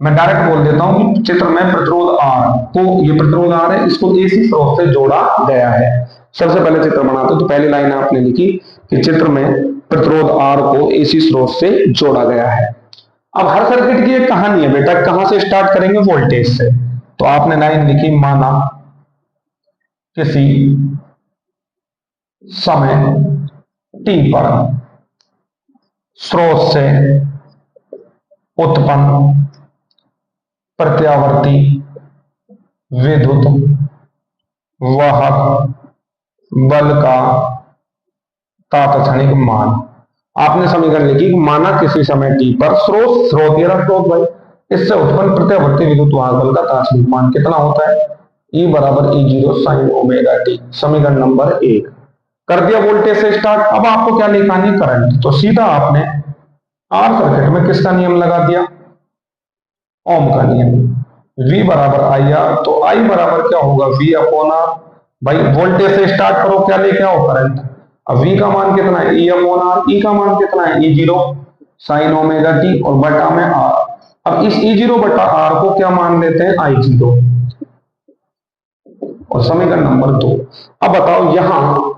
मैं डायरेक्ट बोल देता हूं कि चित्र में प्रतिरोध आर को, ये प्रतिरोध आर है, इसको एसी स्रोत से जोड़ा गया है। सबसे पहले चित्र बनाते हैं, तो पहली लाइन आपने लिखी कि चित्र में प्रतिरोध आर को एसी स्रोत से जोड़ा गया है। अब हर सर्किट की एक कहानी है बेटा, कहां से स्टार्ट करेंगे, वोल्टेज से। तो आपने लाइन लिखी, माना किसी समय टी पर स्रोत से उत्पन्न प्रत्यावर्ती विद्युत वाहक बल का तात्क्षणिक मान। आपने समीकरण लिखी कि माना किसी समय टी पर स्रोत, स्रोत ये स्रोत भाई, इससे उत्पन्न प्रत्यावर्ती विद्युत वाहक बल का तात्क्षणिक मान कितना होता है, E बराबर E zero sine omega T. समीकरण नंबर 1 कर दिया वोल्टेज से स्टार्ट। अब आपको क्या निकालनी, करंट। तो सीधा आपने आर सर्किट में किसका नियम लगा दिया, ओम का नियम। V बराबर आई आर, तो आई बराबर क्या होगा, V अपॉन आर। भाई वोल्टेज से स्टार्ट करो, क्या लेके आओ, करंट। अब V का मान कितना है, E अपॉन आर। E का मान कितना है, E zero sine omega t और बटा में आर। अब इस ई जीरो बटा आर को क्या मान लेते हैं, आई जीरो। और समीकरण नंबर 2, अब बताओ यहां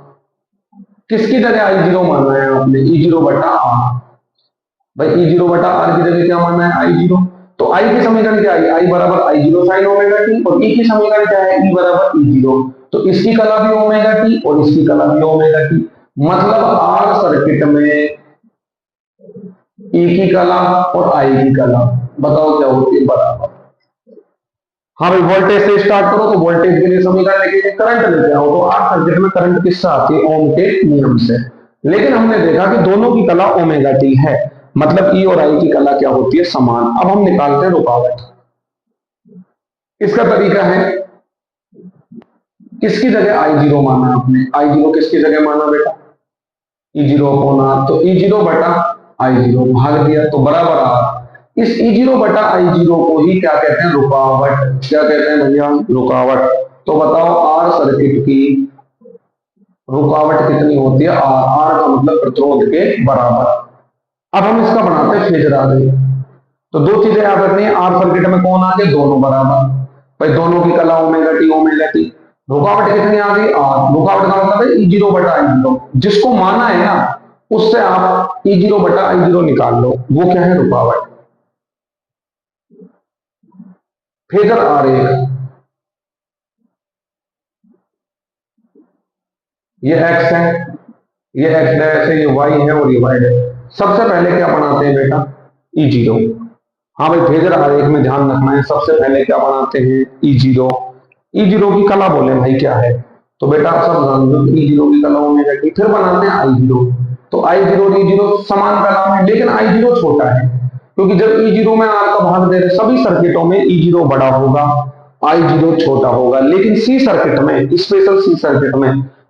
किसकी जगह आई जीरो मानना है आपने, ई जीरो बटा आर। भाई ई जीरो बटा आर की जगह क्या मानना है, आई जीरो। तो आई की समीकरण क्या है, आई बराबर I zero sine omega t, और ई की समीकरण क्या है, ई बराबर ई जीरो। तो इसकी कला भी ओमेगा टी और इसकी कला भी ओमेगा टी। मतलब आर सर्किट में ई की कला और आई की कला बताओ क्या होती है, बराबर। हाँ भाई वोल्टेज से स्टार्ट करो, तो वोल्टेज के लिए समीकरण लेके करंट लेके आओ, तो आर सर्किट में करंट किससे आती है, ओम के नियम से। लेकिन हमने देखा कि दोनों की कला ओमेगा टी है, मतलब ई और आई की कला क्या होती है, समान। अब हम निकालते हैं रुकावट। इसका तरीका है, किसकी जगह आई जीरो माना आपने, आई जीरो किसकी जगह माना बेटा, ई जीरो अपॉन आर। तो ई जीरो बटा आई जीरो भाग दिया, तो बराबर आर। इस ई जीरो बटा आई जीरो को ही क्या कहते हैं, रुकावट। क्या कहते हैं भैया, रुकावट। तो बताओ आर सर्किट की रुकावट कितनी होती है, आर। आर का मतलब प्रतिरोध के बराबर। अब हम इसका बनाते हैं फेजर आरेख। तो दो चीजें याद रखनी है, आर सर्किट में कौन आ गए, दोनों बराबर। भाई दोनों की कला ओमेगा टी ओमेगा टी। रुकावट कितनी आ गई, आर। रुकावट का मतलब है ई जीरो बटा आई जीरो, जिसको माना है ना उससे आप ई जीरो बटा आई जीरो निकाल लो, वो क्या है, रुकावट। फेजर आरेख, ये एक्स है, ये एक्स डैश है, ये वाई है और ये वाई है। सबसे पहले क्या बनाते हैं बेटा, ई जीरो। हाँ भाई फेजर आरेख में ध्यान रखना है, सबसे पहले क्या बनाते हैं, ई जीरो। ई जीरो की कला बोले भाई क्या है, तो बेटा आप सब जान लो ई जीरो की कला ओमेगा टी। फिर बनाते हैं आई जीरो, तो आई जीरो और ई जीरो समान कला में, लेकिन आई जीरो छोटा है, क्योंकि जब ई जीरो में आर का भाग दे रहे, सभी सर्किटों में ई जीरो बड़ा होगा, आई जीरो छोटा होगा। लेकिन सी सर्किट में, स्पेशल सी सर्किट में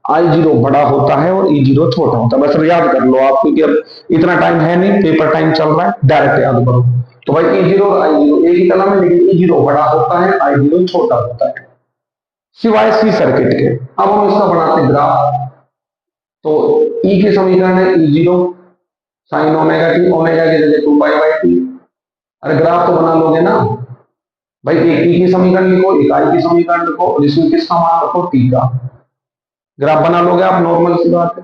आई जीरो बड़ा होता है और ई जीरो छोटा होता है। बस याद कर लो आप, क्योंकि अब इतना टाइम है नहीं, पेपर टाइम चल रहा है, डायरेक्ट याद करो। तो भाई ई जीरो और आई जीरो एक ही कला में, लेकिन ई जीरो बड़ा होता है, आई जीरो छोटा होता है, सिवाय सी सर्किट के। अब हम इसका बनाते हैं ग्राफ। तो ई के समीकरण है E zero sine omega t, omega की जगह 2 पाई बाई टी। अरे ग्राफ तो बना लोगे ना भाई, एक ई की समीकरण लिखो, एक आई की समीकरण लिखो, और इसमें किसका मान रखो, टी का। ग्राफ बना लोगे आप, नॉर्मल सी बात है,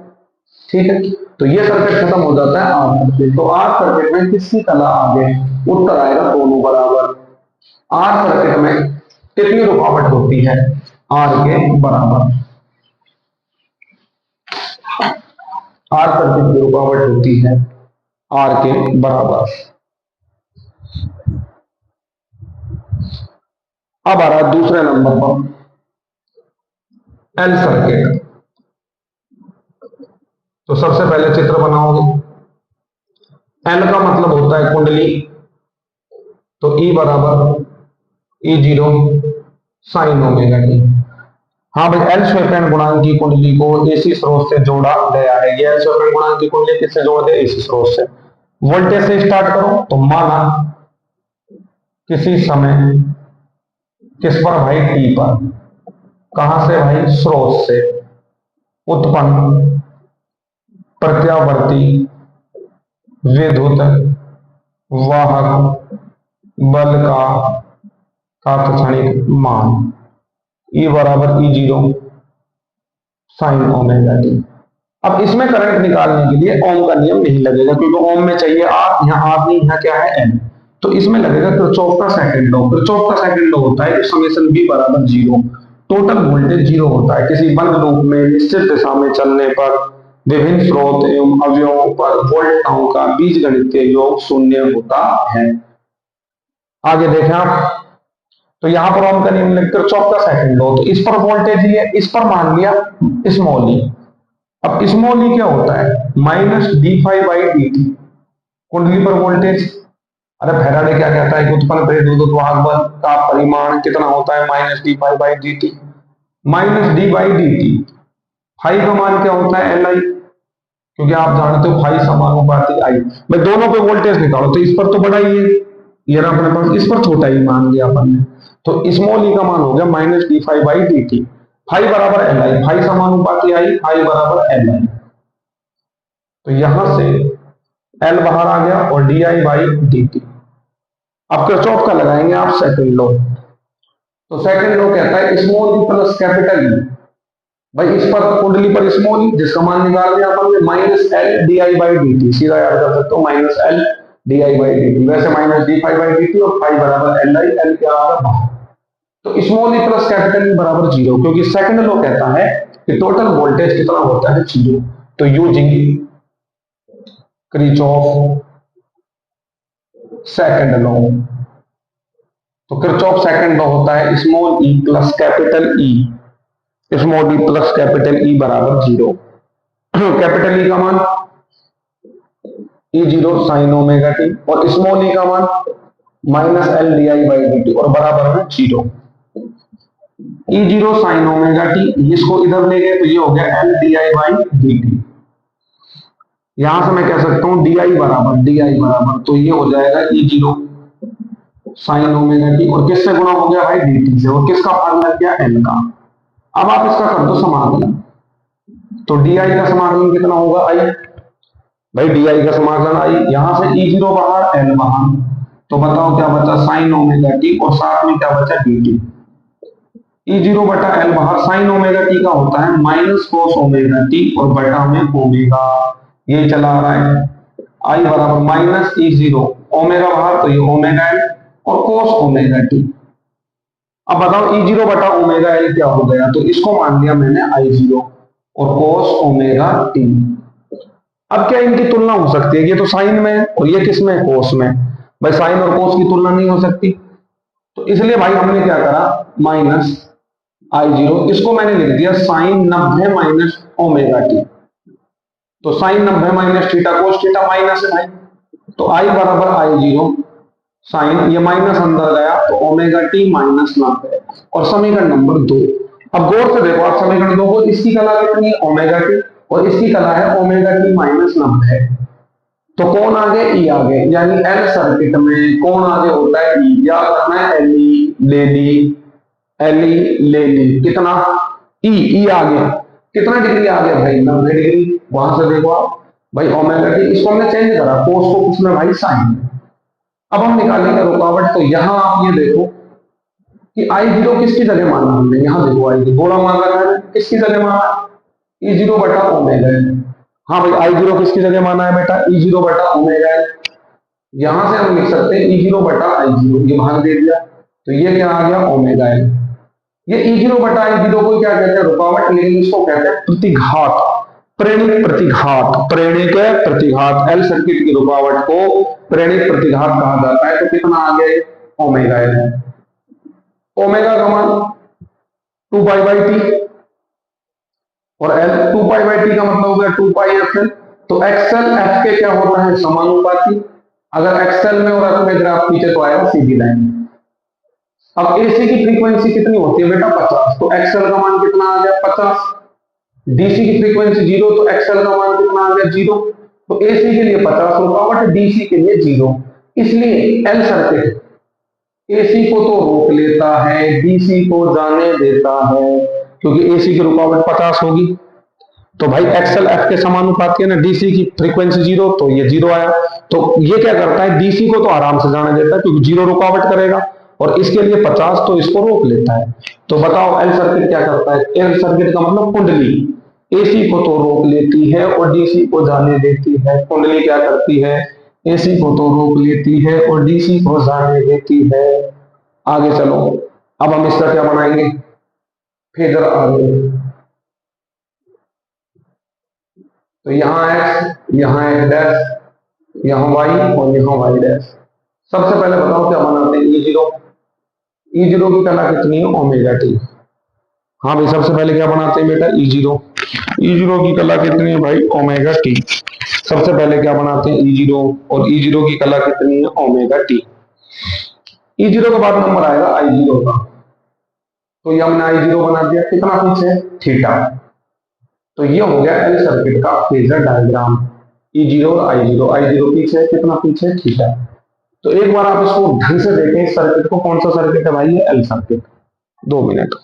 ठीक है। तो ये सर्किट खत्म हो जाता है आर सर्किट। तो आर सर्किट में किसकी कला आगे, उत्तर आएगा दोनों बराबर। आर सर्किट में कितनी रुकावट होती है, आर के बराबर। आर सर्किट की रुकावट होती है आर के बराबर। अब आ रहा है दूसरे नंबर पर एल सर्किट। तो सबसे पहले चित्र बनाओगे। एल का मतलब होता है कुंडली, तो ई बराबर E zero sine omega T. हाँ भाई, एल स्वेपेन गुणांक की कुंडली को एसी स्रोत से जोड़ा गया है। ये एल स्वेपेन गुणांक की कुंडली किससे जोड़ दे, एसी स्रोत से। वोल्टेज से स्टार्ट करो, तो माना किसी समय किस पर भाई, टी पर। कहां से भाई, स्रोत से उत्पन्न प्रत्यावर्ती विद्युत वाहक बल का तात्क्षणिक मान ई बराबर E zero sine omega T. अब इसमें करंट निकालने के लिए ओम का नियम नहीं लगेगा, क्योंकि ओम में चाहिए आर, यहाँ आर नहीं, यहाँ क्या है एन। तो इसमें लगेगा किरचॉफ का सेकंड लॉ। किरचॉफ का सेकंड लॉ होता है समेशन बी बराबर जीरो। टोटल वोल्टेज जीरो होता है किसी बंद लूप में निश्चित दिशा में चलने पर विभिन्न स्रोत एवं अवयवों पर वोल्टाओं का बीजगणितीय योग शून्य होता है। आगे देखें आप, तो यहां पर ओम का नियम किरचॉफ का सेकंड लॉ। तो इस पर वोल्टेज लिया, इस पर मान लिया स्मॉल ई। अब स्मॉल ई क्या होता है, minus d phi by d T, कुंडली पर वोल्टेज। अरे फैराडे क्या कहता है कि उत्पन्न प्रेरित विद्युत वाहक बल का परिमाण कितना होता है, minus d phi by d T. Minus D by d T, five का मान क्या होता है, एल आई, क्योंकि आप जानते हो फाइव समानुपाती आई। मैं दोनों पे वोल्टेज निकालो, तो इस पर तो बड़ा ही है, ये रहा अपने पास, इस पर छोटा ही मान लिया अपन ने। तो स्मॉल ई का मान हो गया minus d phi by d T. Five बराबर एल आई, फाइव समानुपाती आई, फाइव बराबर एल आई। तो यहां से एल बाहर आ गया और D I by d T. अब किरचॉफ का लगाएंगे आप सेकंड लॉ। तो सेकंड लॉ कहता है स्मॉल ई प्लस कैपिटल ई। भाई इस पर कुंडली पर स्मॉल ई, जिसका मान निकाल दिया अपन ने, minus L d I by d t, सीधा याद कर सकते हो, minus L d I by d t. वैसे minus d phi by d t और फाइव बराबर एल आई, एल क्या आ रहा है। तो small E plus capital E बराबर जीरो, क्योंकि सेकंड लॉ कहता है कि टोटल वोल्टेज कितना होता है, जीरो। तो यूजिंग किरचॉफ सेकंड लॉ, तो किरचॉफ सेकंड लॉ होता है स्मॉल ई प्लस कैपिटल ई, small E plus capital E बराबर जीरो। कैपिटल ई का मान E zero sine omega t, और स्मॉल ई का मान minus L d I by d t, और बराबर में जीरो। ई जीरो साइन ओमेगा टी, इसको इधर ले गए तो ये हो गया L d I by d T. यहां से मैं कह सकता हूं डी आई बराबर, तो ये हो जाएगा ई जीरो साइन ओमेगा टी, और किससे गुणा हो गया भाई, डी टी से, और किसका भाग लग गया, एल का। अब आप इसका कर दो समाकलन, तो डी आई का समाकलन कितना होगा, आई। भाई डी आई का समाकलन आई, यहां से ई जीरो बाहर एल बाहर, तो बताओ क्या बचा, साइन ओमेगा टी, और साथ में क्या बचा, डी टी। ई जीरो बटा एल बाहर, साइन ओमेगा टी का होता है माइनस कोस ओमेगा टी, और बटा में ओमेगा, ये चला आ रहा है। आई बराबर माइनस ई जीरो, ओमेगा बाहर, तो ये ओमेगा एल और कोस ओमेगा टी। अब बताओ ई जीरो बटा ओमेगा एल क्या हो गया, तो इसको मान लिया मैंने आई जीरो और कोस ओमेगा टी। अब क्या इनकी तुलना हो सकती है, ये तो साइन में और ये किस में, कोस में। भाई साइन और कोस की तुलना नहीं हो सकती, तो इसलिए भाई हमने क्या करा, माइनस आई जीरो, इसको मैंने लिख दिया साइन 90 माइनस ओमेगा टी। तो sine 90 minus theta cos theta minus है भाई, तो आई बराबर आई जीरो साइन, ये माइनस अंदर गया तो ओमेगा टी माइनस 90, और समीकरण नंबर 2। अब गौर से देखो आप समीकरण 2 को, इसकी कला कितनी है, ओमेगा टी, और इसकी कला है ओमेगा टी माइनस 90। तो कौन आगे, ई आगे, यानी एल सर्किट में कौन आगे होता है, ई। याद रखना है, एल ई ले ली, एल ई ले ली, कितना, ई आगे, कितना डिग्री आगे भाई, 90 डिग्री। वहां से देखो आप भाई ओमेगा टी, इसको हमने चेंज करा, कोस को किसमें भाई, साइन। अब हम निकालेंगे रुकावट, तो यहां आप ये देखो कि आई जीरो किसकी जगह माना हमने, यहां देखो आई जीरो गोला मान रखा है, किसकी जगह माना, ई जीरो बटा ओमेगा एल। हाँ भाई आई जीरो किसकी जगह माना है बेटा, ई जीरो बटा ओमेगा एल। यहां से हम लिख सकते हैं ई जीरो बटा आई जीरो, ये भाग दे दिया, तो ये क्या आ गया ओमेगा एल। ये E0 बटा E0 को क्या कहते हैं, रुकावट, लेकिन इसको कहते हैं प्रतिघात, प्रेरित प्रतिघात, प्रेरित प्रतिघात। एल सर्किट की रुकावट को प्रेरित प्रतिघात कहा जाता है। तो कितना आ गया ओमेगा एल। ओमेगा का मान 2 पाई बाई टी और एल 2 पाई बाई टी का मतलब हो गया 2 पाई एक्सएल। तो एक्सएल एफ के क्या होता है, समानुपाती। अगर एक्सएल में और एफ में ग्राफ खींचे तो आएगा सीधी लाइन। अब एसी की फ्रीक्वेंसी कितनी होती है बेटा 50, तो एक्सएल का मान कितना आ गया 50। डीसी की फ्रीक्वेंसी 0, तो एक्सएल का मान कितना आ गया 0। तो एसी के लिए 50 रुकावट, डीसी के लिए 0। इसलिए एल सर्किट एसी को तो रोक लेता है, डीसी को जाने देता है, क्योंकि एसी की रुकावट 50 होगी। तो भाई एक्सएल एफ के समानुपाती है ना, डीसी की फ्रीक्वेंसी 0, तो ये 0 आया। तो ये क्या करता है, डीसी को तो आराम से जाने देता है क्योंकि 0 रुकावट करेगा, और इसके लिए 50 तो इसको रोक लेता है। तो बताओ एल सर्किट क्या करता है, एल सर्किट का मतलब कुंडली एसी को तो रोक लेती है और डीसी को जाने देती है। कुंडली क्या करती है, एसी को तो रोक लेती है और डीसी को जाने देती है। आगे चलो, अब हम इसका क्या बनाएंगे, फेजर आगे। तो यहाँ एक्स, यहाँ एक्स डैश, यहाँ वाई और यहाँ वाई डैश। सबसे पहले बताओ क्या बनाते हैं, E0। E0 की कला कितनी है, ओमेगा टी। हाँ भाई, सबसे पहले क्या बनाते हैं बेटा, E0। E0 की कला कितनी है भाई, ओमेगा टी। सबसे पहले क्या बनाते हैं, E0, और E0 की कला कितनी है, ओमेगा टी। E0 के बाद नंबर आएगा I0 का। तो ये हमने I0 बना दिया, कितना पीछे, थीटा। तो ये हो गया एल सर्किट का फेजर डायग्राम। E0 और I0 पीछे है, कितना पीछे, थीटा। तो एक बार आप इसको ढंग से देखें, इस सर्किट को, कौन सा सर्किट है भाई, ये एल सर्किट। 2 मिनट।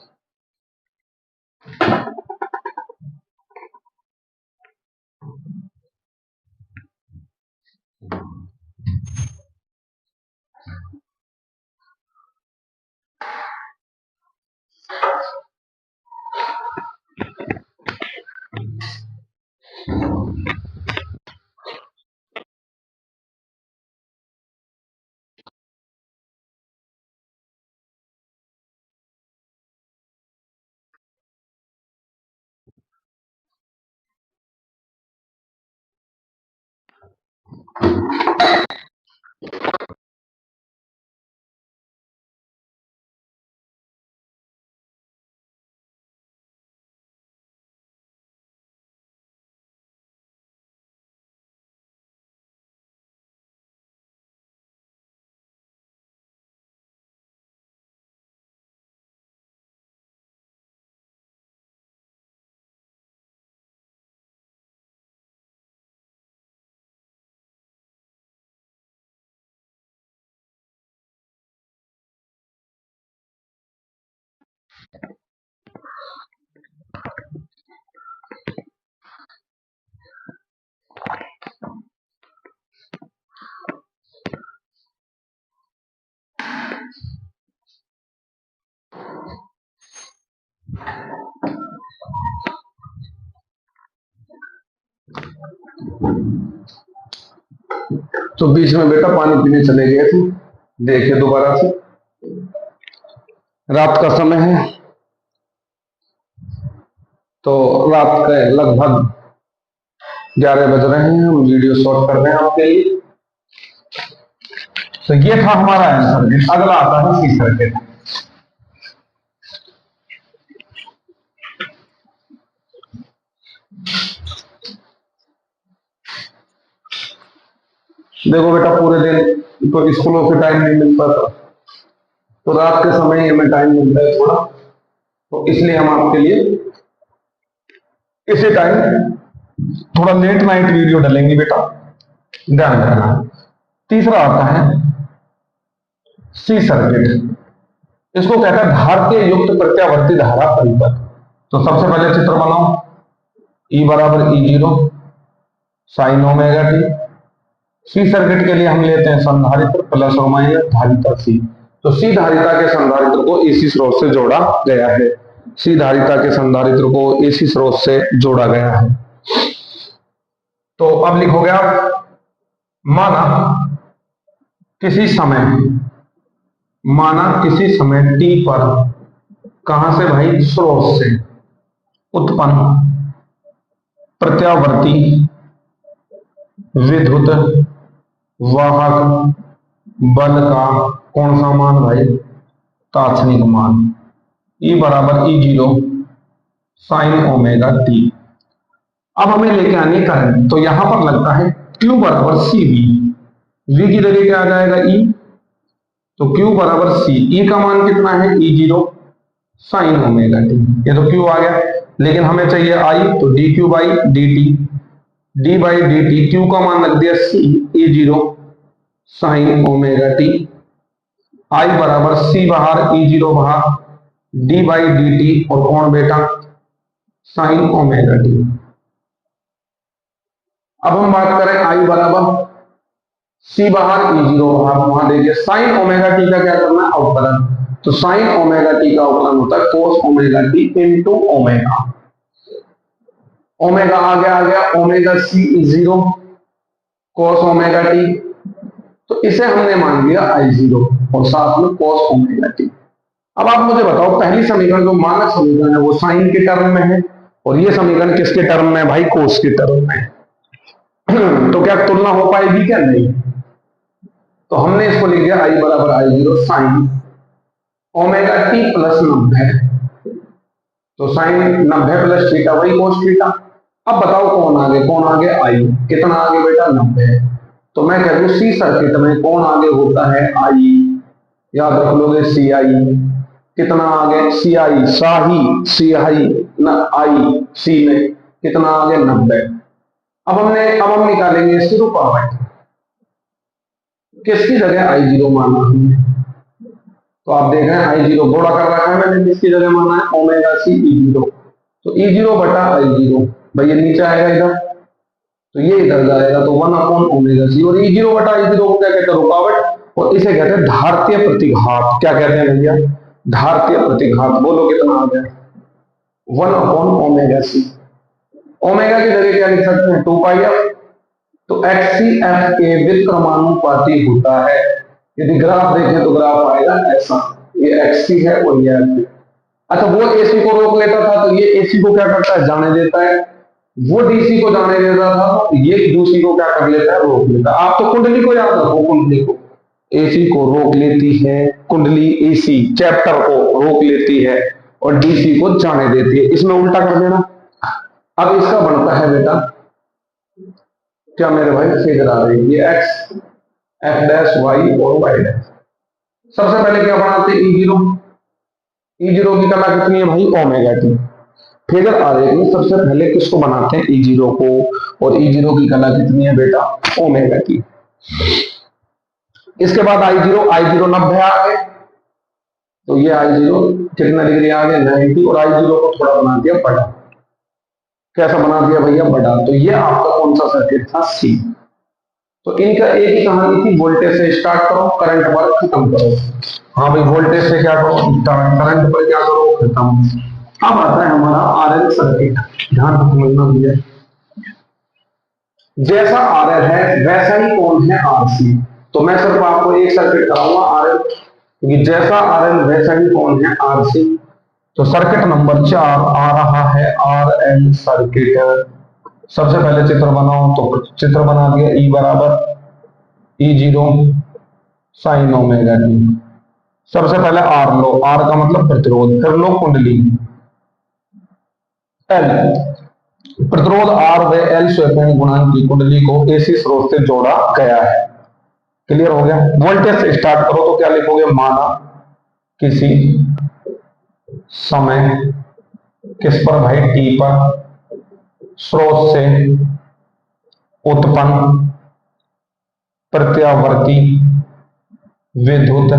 तो बीच में बेटा पानी पीने चले गए थे, देखिए दोबारा से। रात का समय है, तो रात के लगभग 11 बज रहे हैं, हम वीडियो शॉट कर रहे हैं आपके लिए। तो ये था हमारा एल सर्किट। अगला आता है सी सर्किट। देखो बेटा, पूरे दिन तो स्कूलों से टाइम नहीं मिलता था, तो रात के समय हमें टाइम मिलता है थोड़ा, तो इसलिए हम आपके लिए इसी टाइम थोड़ा लेट नाइट वीडियो डालेंगे बेटा, ध्यान रखना। तीसरा आता है सी सर्किट। इसको कहता है धारतीय युक्त प्रत्यावर्ती धारा परिपथ। तो सबसे पहले चित्र बनाओ, E बराबर E0 sine omega t. C circuit के लिए हम लेते हैं संधारित्र प्लस और माइनस धारिता सी। तो सी धारिता के संधारित्र को एसी स्रोत से जोड़ा गया है। सी धारिता के संधारित्र को एसी स्रोत से जोड़ा गया है। तो अब लिखोगे आप, माना किसी समय माना किसी समय t पर, कहां से भाई, स्रोत से उत्पन्न प्रत्यावर्ती विद्युत वाहक बल का कौन सा मान भाई, तात्क्षणिक मान, E बराबर E0 साइन ओमेगा टी। अब हमें लेके आनी करंट, तो यहां पर लगता है Q बराबर सी वी, V की जगह क्या आ जाएगा E, तो Q बराबर C, E का मान कितना है E0 साइन ओमेगा टी, ये तो Q आ गया, लेकिन हमें चाहिए I, तो D Q by d T, D by d T, Q का मान लग दिया C E0 sine omega T, I बराबर C बाहर E0 बाहर, डी बाई डी टी और कौन बेटा, साइन ओमेगा टी। अब हम बात करें I बराबर C बाहर E0 बाहर, वहां देखिए साइन ओमेगा टी का क्या करना है, अवकलन, तो साइन ओमेगा टी का अवकलन होता है cos omega t into omega, omega आ गया omega C E0 cos omega t, तो इसे हमने मान लिया I0 और साथ में कोस ओमेगा टी। अब आप मुझे बताओ, पहली समीकरण जो मानक समीकरण है वो साइन के टर्म में है, और ये समीकरण किसके टर्म में है भाई, कोस के टर्म में है। तो क्या तुलना हो पाएगी क्या, नहीं, तो हमने इसको लिख दिया I बराबर I0 sign omega T plus 90, तो साइन 90 प्लस थीटा वही कोस थीटा। अब बताओ कौन आगे, कौन आगे, I, कितना आगे बेटा 90, तो मैं कह दूं सी सर्किट में कौन आगे होता है, I, याद रख लोगे सी आई, कितना आगे सी आई, शाही सी आई न आई, सी में कितना आगे 90। अब हम निकालेंगे इसकी रुकावट, किसकी जगह I0 माना हमने, तो आप देख रहे हैं I0 घोड़ा कर रखा है मैंने, किसकी जगह माना है, ओमेगा सी E0, तो E0 बटा I0, भाई ये नीचे आएगा इधर, तो ये इधर जाएगा, तो 1 अपॉन ओमेगा सी, और E0 बटा I0 को क्या कहते हैं, रुकावट, और इसे कहते हैं धारतीय प्रतिघात। क्या कहते हैं भैया, धारतीय प्रतिघात। बोलो कितना आ गया, 1 अपॉन ओमेगा सी, ओमेगा की जगह क्या लिख सकते हैं, 2 पाई एफ, तो XCF के व्युत्क्रमानुपाती होता है। यदि ग्राफ देखें तो ग्राफ आएगा ऐसा, ये XC है और ये F है। अच्छा, वो AC को रोक लेता था, तो ये AC को क्या करता है, जाने देता है, वो DC को जाने देता था, तो ये DC को क्या कर लेता है, रोक लेता है। आप तो कुंडली को याद रखो, कुंडली को AC को रोक लेती है, कुंडली AC चैप्टर को रोक लेती है और DC को जाने देती है, इसमें उल्टा कर देना। अब इसका बनता है बेटा क्या मेरे भाई, फिगर आ रही है, ये X F डैश Y और Y डैश। सबसे पहले क्या बनाते हैं, E0 की कला कितनी है भाई, ओमेगा टी। फिगर आरेख में सबसे पहले किसको बनाते हैं, E0 को, और E0 की कला कितनी है बेटा, ओमेगा टी। इसके बाद I0 90 आ गए, तो ये I0 कितना डिग्री आ गया, 90, और I0 को थोड़ा बना दिया बड़ा। कैसा बना दिया भैया, बड़ा। तो ये आपका कौन सा सर्किट था, C। तो इनका एक ही कहानी थी, वोल्टेज से स्टार्ट करो, करंट पर खत्म करो। हाँ भाई, वोल्टेज से क्या करो स्टार्ट, करंट पर क्या करो खत्म। अब आता है हमारा RL सर्किट, ध्यान समझना भैया, जैसा RL है वैसा ही कौन है RC। तो मैं सिर्फ आपको एक सर्किट कराऊंगा RL, क्योंकि जैसा RL वैसा ही कौन है RC। तो सर्किट नंबर 4 आ रहा है RL सर्किट। सबसे पहले चित्र बनाओ, तो चित्र बना दिया, E बराबर E0 साइन ओमेगा टी। सबसे पहले R लो, R का मतलब प्रतिरोध, फिर लो कुंडली L, प्रतिरोध R व L स्वयं गुणांक की कुंडली को AC स्रोत से जोड़ा गया है। क्लियर हो गया। वोल्टेज से स्टार्ट करो, तो क्या लिखोगे, माना किसी समय किस पर भाई, T पर स्रोत से उत्पन्न प्रत्यावर्ती विद्युत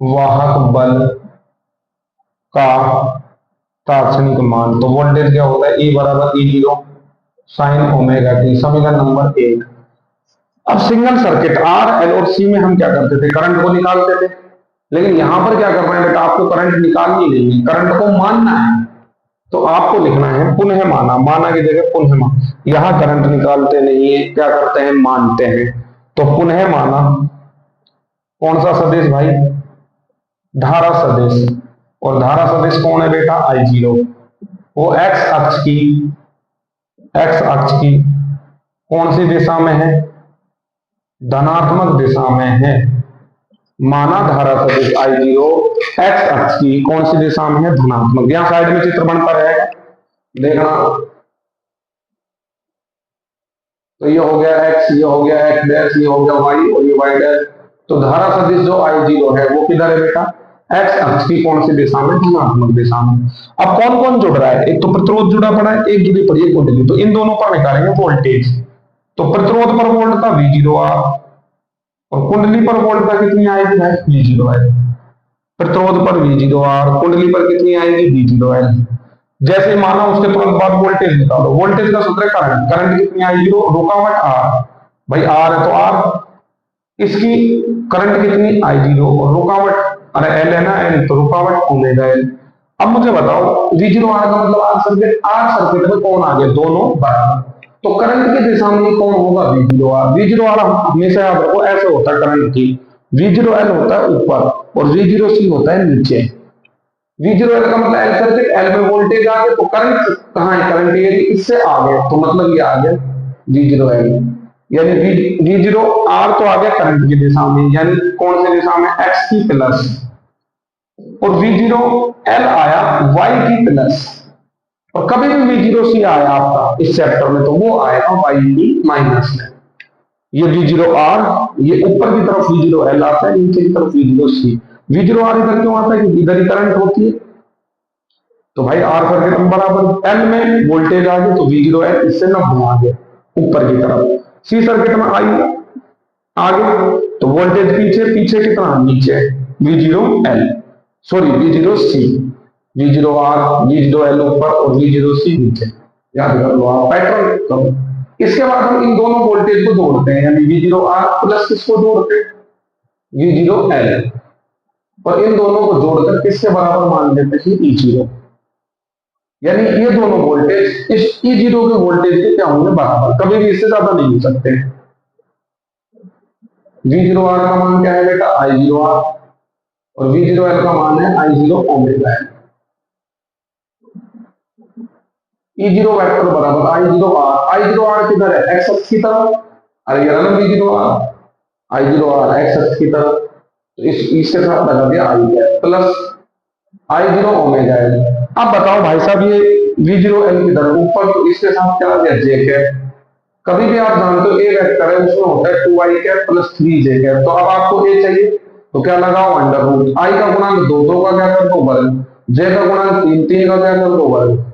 वाहक बल का तात्क्षणिक मान। तो वोल्टेज क्या होता है, E बराबर E0 साइन ओमेगा टी, समीकरण नंबर 1। अब सिंगल सर्किट R, L और C में हम क्या करते थे, करंट को निकालते थे, लेकिन यहां पर क्या करना है बेटा, आपको करंट निकालनी नहीं है, करंट को मानना है। तो आपको लिखना है पुनः माना, माना की जगह पुनः माना। यहां करंट निकालते नहीं है, क्या करते हैं, मानते हैं। तो पुनः माना कौन सा सदिश भाई, धारा सदिश, और धारा सदिश कौन है बेटा, आई जीरो। वो एक्स अक्ष की कौन सी दिशा में है, धनात्मक दिशा में है। माना धारा सदिश आई जीरो एक्स अक्ष की कौन सी दिशा में है, धनात्मक। यहां साइड में चित्र बनता रहेगा, देखना। तो ये हो गया एक्स, ये हो गया एक्स डैश, ये हो गया वाई और ये वाई डैश। तो धारा सदिश जो आई जीरो है वो किधर है बेटा, एक्स अक्ष की कौन सी दिशा में, धनात्मक दिशा में। अब कौन कौन जुड़ रहा है, एक तो प्रतिरोध जुड़ा पड़ा है, एक जुड़ी पड़ी है कुंडली। तो इन दोनों पर निकालेंगे वोल्टेज। तो प्रतिरोध पर वोल्ट था वी जीरो आर, और कुंडली पर वोल्ट था कितनी आएगी है, वी जीरो एल। प्रतिरोध पर वी जीरो आर, कुंडली पर कितनी आएगी, वी जीरो एल। जैसे माना उसके तुरंत बाद वोल्टेज निकालो, वोल्टेज का सूत्र है करंट। करंट कितनी आएगी, रुकावट आर, भाई आर है तो आर, इसकी करंट कितनी आई जीरो, और रुकावट अरे एल है ना, एल तो रुकावट ओमेगा एल। अब मुझे बताओ वी जीरो आर का मतलब आर सर्किट में कौन आ गया, दोनों बराबर। तो करंट की दिशा में कौन होगा, V zero R. V zero R हमेशा याद रखो ऐसे होता है करंट की, वी जीरो एल होता है ऊपर और वी जीरो सी होता है नीचे। वी जीरो एल का मतलब एल सर्किट, एल में वोल्टेज आ गया तो करंट कहां है, करंट ये इससे आ गया, तो मतलब ये आ गया वी जीरो एल। यानी वी जीरो आर तो आ गया करंट की दिशा में, यानी कौन सी दिशा में, एक्स की प्लस, और वी जीरो एल आया वाई की प्लस। और कभी भी वी जीरो सी आया आपका इस चैप्टर में तो वो आएगा वाई की माइनस में। ये वी जीरो आर, ये ऊपर की तरफ वी जीरो एल आता है, नीचे की तरफ V zero C. V zero R इधर क्यों आता है, क्योंकि इधर ही करंट होती है। तो भाई आर सर्किट में बराबर, एल में वोल्टेज आ गया तो वी जीरो एल इससे 90 आ गया ऊपर की तरफ। सी सर्किट में आई आगे तो वोल्टेज पीछे, पीछे कितना नीचे, V zero L, sorry V zero C. V zero R, V zero L ऊपर और वी जीरो सी नीचे, याद कर लो आप पैटर्न करो। इसके बाद हम इन दोनों वोल्टेज को जोड़ते हैं, यानी वी जीरो आर प्लस किसको जोड़ते हैं, वी जीरो एल, और इन दोनों को जोड़कर किसके बराबर मान लेते हैं, ई जीरो। यानी ये दोनों वोल्टेज इस ई जीरो के वोल्टेज के क्या होंगे, बराबर, कभी भी इससे ज्यादा नहीं हो सकते। वी जीरो आर का मान क्या है बेटा, आई जीरो आर, और वी जीरो एल का मान है I zero omega L. E zero vector बराबर I zero R, I zero R किधर है, एक्स अक्ष की तरफ, अरे ये ना V zero R, I zero R X अक्ष की तरफ, तो इसके साथ लगा दिया I plus I zero omega L. अब बताओ भाई साहब ये वी जीरो एल किधर ऊपर, तो इसके साथ क्या लगा दिया, जे कैप। कभी भी आप जानते हो ए वेक्टर है उसमें होता है 2i cap plus 3j cap. तो अब आपको ए चाहिए तो क्या लगाओ, अंडर रूट। आई का गुणांक 2 2 का क्या कर दो वर्ग, जे का गुणांक 3 3 का क्या कर दो वर्ग।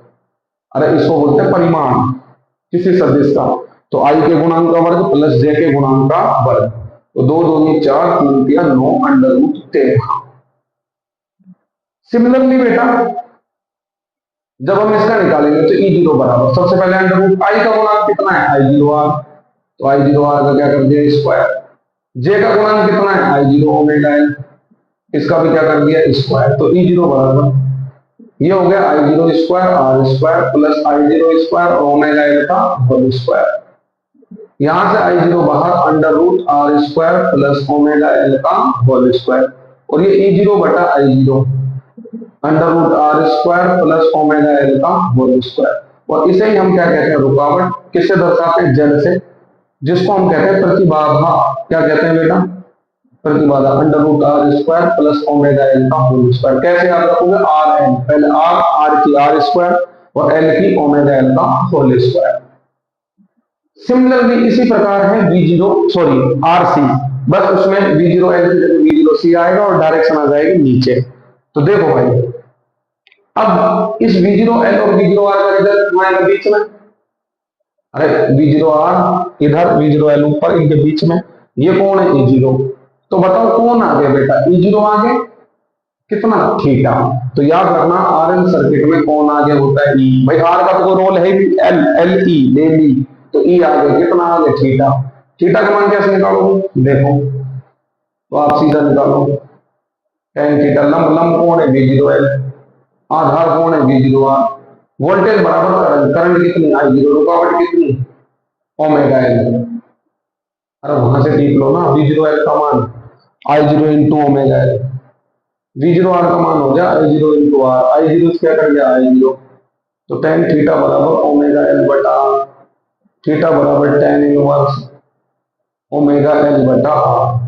अरे इसको बोलते हैं परिमाण किसी सदिश का। तो आई के गुणांक का वर्ग प्लस जे के गुणांक का वर्ग, तो 2 2 4 3 3 9 अंडर रूट 13। सिमिलरली बेटा जब हम इसका निकालेंगे तो ई जीरो बराबर, सबसे पहले अंडर रूट आई का गुणांक कितना है, आई जीरो आर, तो आई जीरो आर का क्या कर दिया स्क्वायर। जे का गुणांक कितना है, आई जीरो ओमेगा एल, इसका भी क्या कर दिया स्क्वायर। तो ई जीरो बराबर ये हो गया I zero square R square plus I zero square और ओमेगा एल का होल स्क्वायर। यहां से आई जीरो बाहर, under root R square plus omega L का होल स्क्वायर, और ये ई जीरो बटा I zero under root R square plus omega L का होल स्क्वायर। और इसे ही हम क्या कहते हैं, रुकावट। किससे दर्शाते हैं, जेड से, जिसको हम कहते हैं प्रतिबाधा। क्या कहते हैं बेटा, प्रतिबाधा। Under root R square plus omega L का होल स्क्वायर। कैसे याद रखोगे, आर एन, पहले आर, आर की आर स्क्वायर और एल की ओमेगा एल का होल स्क्वायर। सिमिलरली इसी प्रकार है V zero, sorry R C, बस उसमें वी जीरो एल की जगह वी जीरो सी आएगा और डायरेक्शन आ जाएगी नीचे। तो देखो भाई अब इस वी जीरो एल और वी जीरो आर का रिजल्ट आएगा बीच में, अरे वी जीरो आर इधर, वी जीरो एल ऊपर, इनके बीच में ये कौन है, ई जीरो। तो बताओ कौन आ गया बेटा, ई जीरो आ गया कितना, थीटा। तो याद रखना आर एल सर्किट में कौन आगे होता है, ई। भाई आर का तो कोई रोल है भी, एल एल ई ले ली, तो ई आ गया कितना, आ गया थीटा। थीटा का मान कैसे निकालोगे, देखो तो आप सीधा निकालो टेन थीटा। लंब लंब कौन है, वी जीरो एल, आधार कौन है, वी जीरो आर, वोल्टेज बराबर करंट, करंट कितनी आई जीरो, रुकावट कितनी ओमेगा एल। अरे वहां से देख लो ना, वी जीरो एल का मान I zero into omega L, V zero R का मान हो गया I zero into R, I zero क्या कर गया आई जीरो, तो टेन थीटा बराबर ओमेगा एल बटा थीटा बराबर टेन इनवर्स ओमेगा एल बटा आर।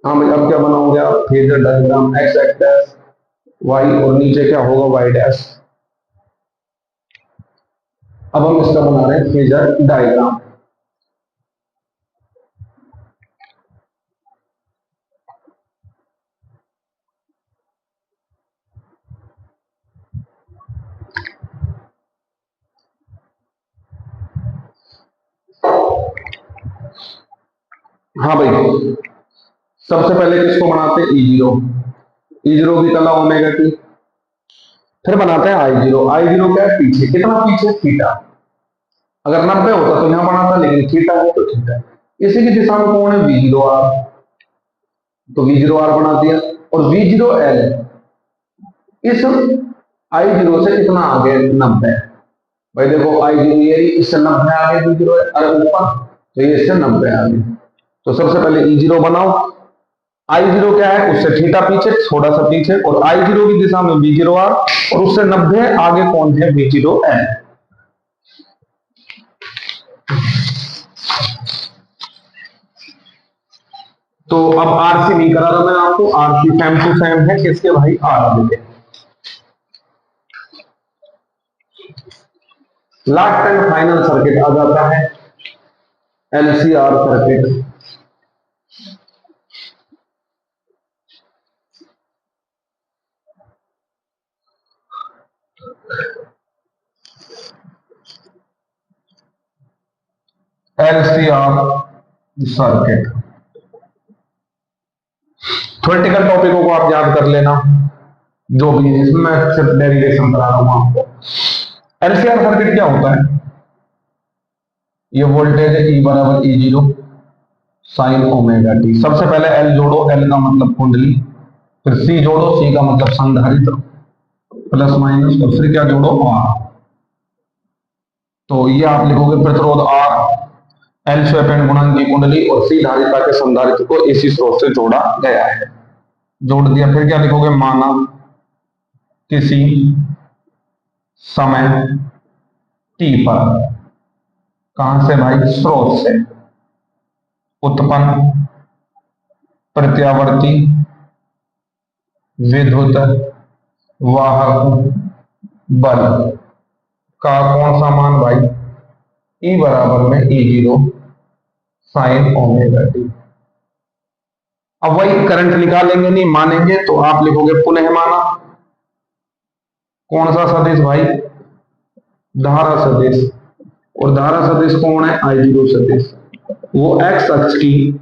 हाँ भाई, अब क्या बनाओगे आप phasor diagram, X X Y और नीचे क्या होगा वाई डैश। अब हम इसका बना रहे हैं फेजर डायग्राम। हाँ भाई, सबसे पहले किसको बनाते हैं ई जीरो की कला ओमेगा टी, फिर बनाते हैं आई जीरो क्या है पीछे, कितना पीछे थीटा, अगर 90 होता तो यहां बनाता, लेकिन थीटा है तो थीटा, इसी की दिशा में कौन है वी जीरो आर, तो वी जीरो आर बना दिया। और वी जीरो एल इस आई जीरो से कितना आगे 90, भाई देखो आई जीरो ये इससे 90 आगे वी जीरो, अरे ऊपर तो ये इससे 90 आगे, तो सबसे पहले ई जीरो बनाओ, आई जीरो क्या है उससे थीटा पीछे थोड़ा सा पीछे, और आई जीरो की दिशा में वी जीरो आर, और उससे 90 आगे कौन है वी जीरो एल। तो अब आरसी नहीं करा रहा मैं आपको, आरसी सेम टू सेम है किसके भाई आर के। लास्ट एंड फाइनल सर्किट आ जाता है LCR circuit. LCR circuit theoretical टॉपिकों को आप याद कर लेना, जो भी है इसमें मैं सिर्फ डेरिवेशन करा रहा हूं आपको। एलसीआर सर्किट क्या होता है, ये वोल्टेज है ई बराबर E zero sine omega T, सबसे पहले एल जोड़ो, एल का मतलब कुंडली, फिर सी जोड़ो, सी का मतलब संधारित्र प्लस माइनस, और फिर क्या जोड़ो आर, तो ये आप लिखोगे प्रतिरोध आर, एल स्वयं गुणांक की कुंडली और सी धारिता के संधारित्र को एसी स्रोत से जोड़ा गया है, जोड़ दिया। फिर क्या लिखोगे माना किसी समय टी पर, कहां से भाई स्रोत से, उत्पन्न प्रत्यावर्ती विद्युत वाहक बल का कौन सा मान भाई, ई बराबर में ई जीरो साइन ओमेगा टी। अब वही करंट निकालेंगे नहीं मानेंगे तो आप लिखोगे पुनः माना, कौन सा सदिश भाई धारा सदिश, और धारा सदिश कौन है आई जीरो सदिश, वो एक्स अक्ष की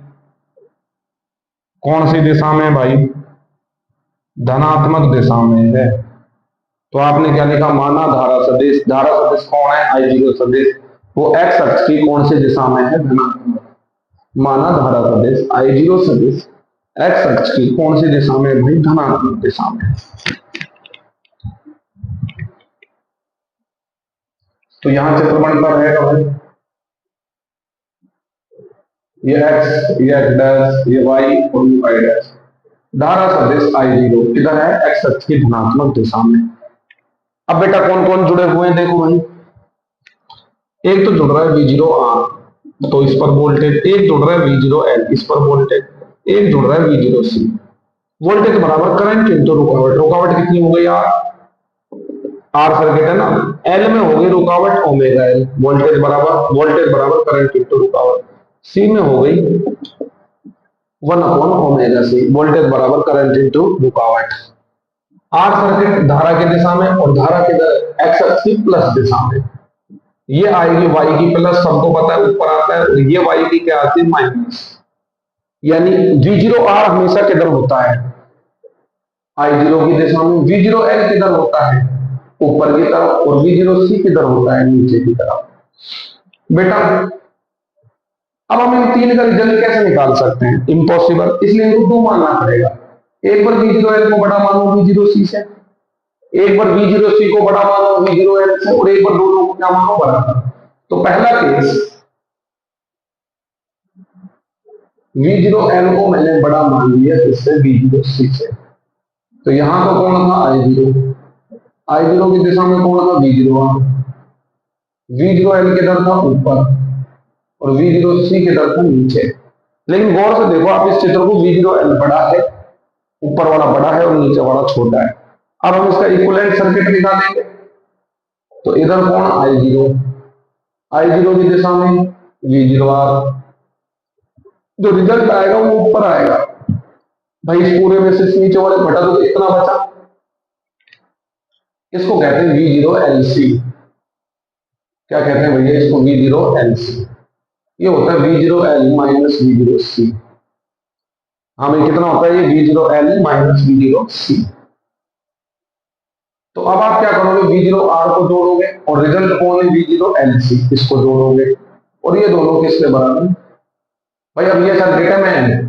कौन सी दिशा में भाई धनात्मक दिशा में है, तो आपने क्या लिखा माना धारा सदिश, धारा सदिश कौन है आई जीरो सदिश, वो एक्स अक्ष की कौन सी दिशा में है धनात्मक, माना धारा सदिश आई जीरो सदिश एक्स अक्ष की कौन सी दिशा में भाई धनात्मक दिशा में। तो यहां चित्र बनता रहेगा भाई, ये एक्स ये एक्स डैश ये वाई और ये वाई डैश, धारा सदिश आई जीरो किधर है एक्स अक्ष की धनात्मक दिशा में। अब बेटा कौन कौन जुड़े हुए हैं देखो भाई, एक तो जुड़ रहा है वी जीरो आर, तो इस पर वोल्टेज, एक जुड़ रहा है वी जीरो एल, इस पर वोल्टेज, एक जुड़ रहा है वी जीरो सी, वोल्टेज बराबर करंट इंटू रुकावट, रुकावट कितनी हो गई यार, आर सर्किट है ना, एल में हो गई रुकावट ओमेगा एल, वोल्टेज बराबर करंट इंटू रुकावट, सी में हो गई 1 अपॉन ओमेगा सी, वोल्टेज बराबर करंट इंटू रुकावट। आर सर्किट धारा की दिशा में और धारा की एक्स अक्ष की प्लस दिशा में, ये आएगी वाई की प्लस, सबको पता है ऊपर आता है, और ये वाई की क्या आती है माइनस, यानी वी जीरो आर हमेशा किधर होता है आई जीरो की दिशा में, वी जीरो एल किधर होता है ऊपर की तरफ, और वी जीरो सी किधर होता है नीचे की तरफ। बेटा अब हम इन तीन का रिजल्ट कैसे निकाल सकते हैं, इम्पॉसिबल, इसलिए इनको दो मानना पड़ेगा, एक बार वी जीरो एल को बड़ा मानो वी जीरो सी से, एक बार वी जीरो सी को बड़ा मानो वी जीरो एल से, और एक बार दोनों को क्या मानो बराबर। तो पहला केस V0L को मैंने बड़ा मान लिया इससे V0C से। तो यहां तो कौन था I0, I0 की दिशा में कौन था V0R, V0L किधर था ऊपर और V0C किधर था नीचे। लेकिन गौर से देखो आप इस चित्र को, V0L बड़ा है, ऊपर वाला बड़ा है और नीचे वाला छोटा है। अब हम इसका इक्विवेलेंट सर्किट निकालेंगे। तो इधर कौन I0, I0 की दिशा में V0R, जो रिजल्ट आएगा वो ऊपर आएगा। भाई इस पूरे में से नीचे वाले घटा दो तो इतना बचा, इसको कहते हैं V0LC। क्या कहते हैं भैया इसको, V0LC। ये होता है V0L माइनस V0C। हमें कितना होता है ये V0L माइनस V0C। तो अब आप क्या करोगे, V0R को जोड़ोगे और रिजल्ट कौन है V0LC, इसको जोड़ोगे और ये दोनों किसके बराबर। भाई अब ये सर्किट है, मैं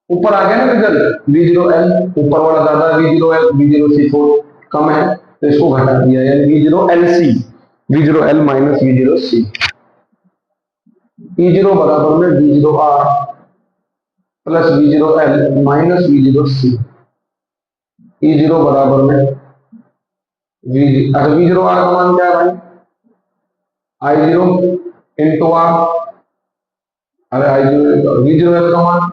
ऊपर आ गया ना रिजल्ट V0L, ऊपर वाला ज्यादा है V0L, V0C थोड़ा कम है तो इसको घटा दिया, यानी V0LC, V0L minus V0C। E0 बराबर में V0R plus V0L minus V0C। E0 बराबर में V0R का मान क्या है भाई, I0 इंटू R, अरे I0 V0L का मान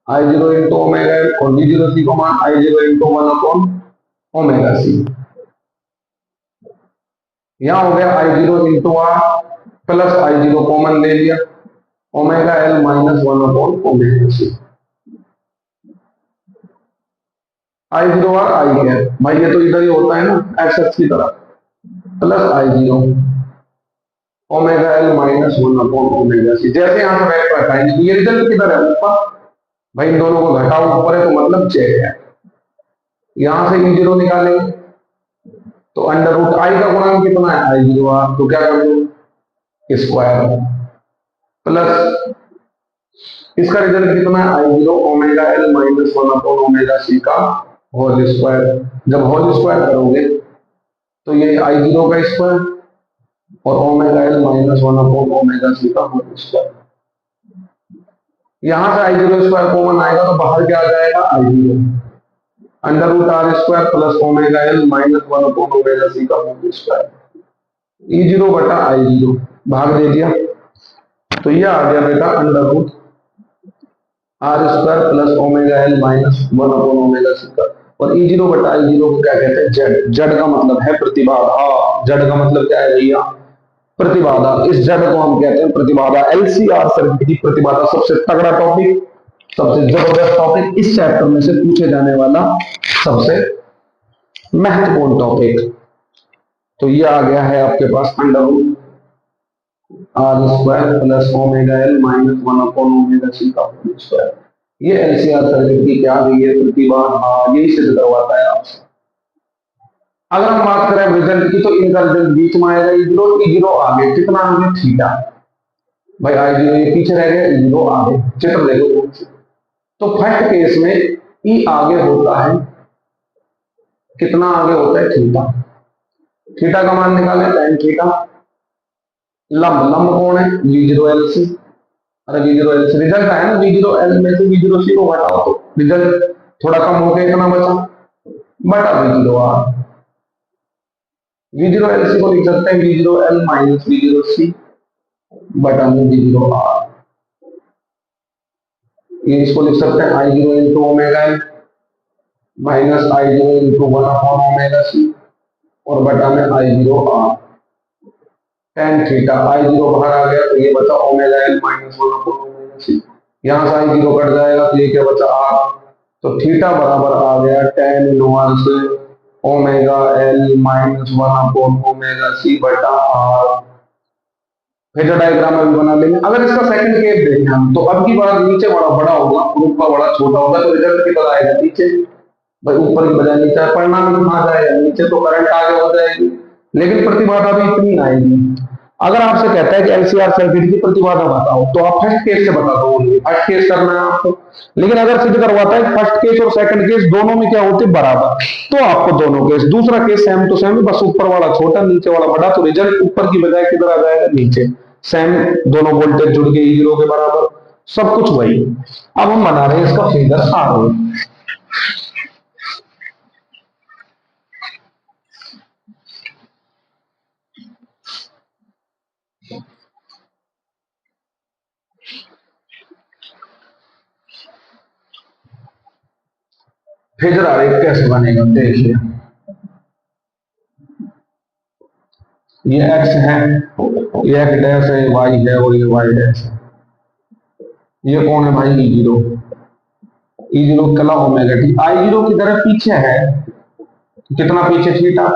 I0 इंटू ओमेगा L और V0C का मान I0 इंटू 1 ओमेगा C। यहां हो गया I0 into R plus I0 common ले लिया, omega L minus 1 omega C। I0R I है भाई, ये तो इधर ही होता है ना एक्स की तरफ, plus I0 omega L minus 1 omega C। जैसे यहां से वेक्टर हटाएंगे तो ये रिजल्ट किधर है ऊपर, भाई इन दोनों को घटाओ ऊपर है तो मतलब चेक है। यहां से E0 निकालेंगे तो अंडर रूट I का गुणांक कितना है I0R, तो क्या कर दो स्क्वायर प्लस इसका रिजल्ट कितना है I0 omega L minus 1 omega C का होल स्क्वायर। जब होल स्क्वायर करोगे तो ये I0 का स्क्वायर और omega L minus 1 omega C का होल स्क्वायर। यहां से I0 स्क्वायर कॉमन आएगा तो बाहर क्या आ जाएगा I0 under root R square plus omega L minus 1 omega C का होल स्क्वायर। E0 बटा I0 भाग दे दिया तो ये आ गया बेटा under root R square plus omega L minus 1 omega C का। और E0 बटा I0 को क्या कहते हैं जेड। जेड का मतलब है प्रतिबाधा, जेड का मतलब क्या है भैया प्रतिबाधा। इस जेड को हम कहते हैं प्रतिबाधा। LCR सर्किट की प्रतिबाधा सबसे तगड़ा टॉपिक, सबसे जबरदस्त टॉपिक, इस चैप्टर में से पूछे जाने वाला सबसे महत्वपूर्ण टॉपिक। तो ये आ गया है आपके पास under root R square plus omega L minus 1 omega C का होल स्क्वायर। ये LCR सर्किट की क्या गई है प्रतिबाधा, यही सिद्ध करवाता है आपसे। अगर हम बात करें रिजल्ट की तो इनका रिजल्ट बीच में आएगा E0 आगे कितना आगे थीटा, भाई I0 ये पीछे रह गया E0 आगे, चित्र देखो। तो फर्स्ट केस में E आगे होता है, कितना आगे होता है थीटा, थीटा का मान निकालें tan थीटा। लंब लंब कौन है V0LC, अरे V0LC रिजल्ट आया ना V0L में से V0C को घटाओ तो रिजल्ट थोड़ा कम हो गया, इतना बचा बटा V0R। V0LC को लिख सकते हैं V0L माइनस V0C बटा में V0R। ये इसको लिख सकते हैं I0 into omega L minus I0 into 1 omega C और बटा में I0R tan थीटा। I0 बाहर आ गया तो ये बचा omega L minus 1 omega C। यहां से I0 कट जाएगा तो ये क्या बचा R। तो थीटा बराबर आ गया tan inverse omega L minus 1 omega C बटा R। फेजर डायग्राम अभी बना लेंगे। अगर इसका सेकंड केस देखें हम तो अब की बार नीचे वाला बड़ा होगा और ऊपर वाला छोटा होगा तो रिजल्ट कितना आएगा नीचे, भाई ऊपर की बजाय नीचे, परिणाम कहां जाएगा नीचे, तो करंट आगे हो जाएगी लेकिन प्रतिबाधा भी इतनी आएगी। अगर आपसे कहता है कि LCR सर्किट की प्रतिबाधा बताओ तो आप फर्स्ट केस से बता दो, फर्स्ट केस करना है आपको। लेकिन अगर सिद्ध करवाता है फर्स्ट केस और सेकंड केस दोनों में क्या होते बराबर, तो आपको दोनों केस, दूसरा केस सेम टू सेम, बस ऊपर वाला छोटा नीचे वाला बड़ा, तो रिजल्ट ऊपर की बजाय किधर आ जाएगा नीचे। सेम दोनों वोल्टेज जुड़ के E0 के बराबर। सब कुछ वही। अब हम बना रहे हैं इसका फिगर आर। फेजर आरेख कैसे बनेगा देखिए, ये एक्स है, ये एक्स डैश है, वाई है और ये वाई डैश है। ये कौन है भाई, ई जीरो। ई जीरो कला ओमेगा टी, आई जीरो की तरफ पीछे है, कितना पीछे, थीटा।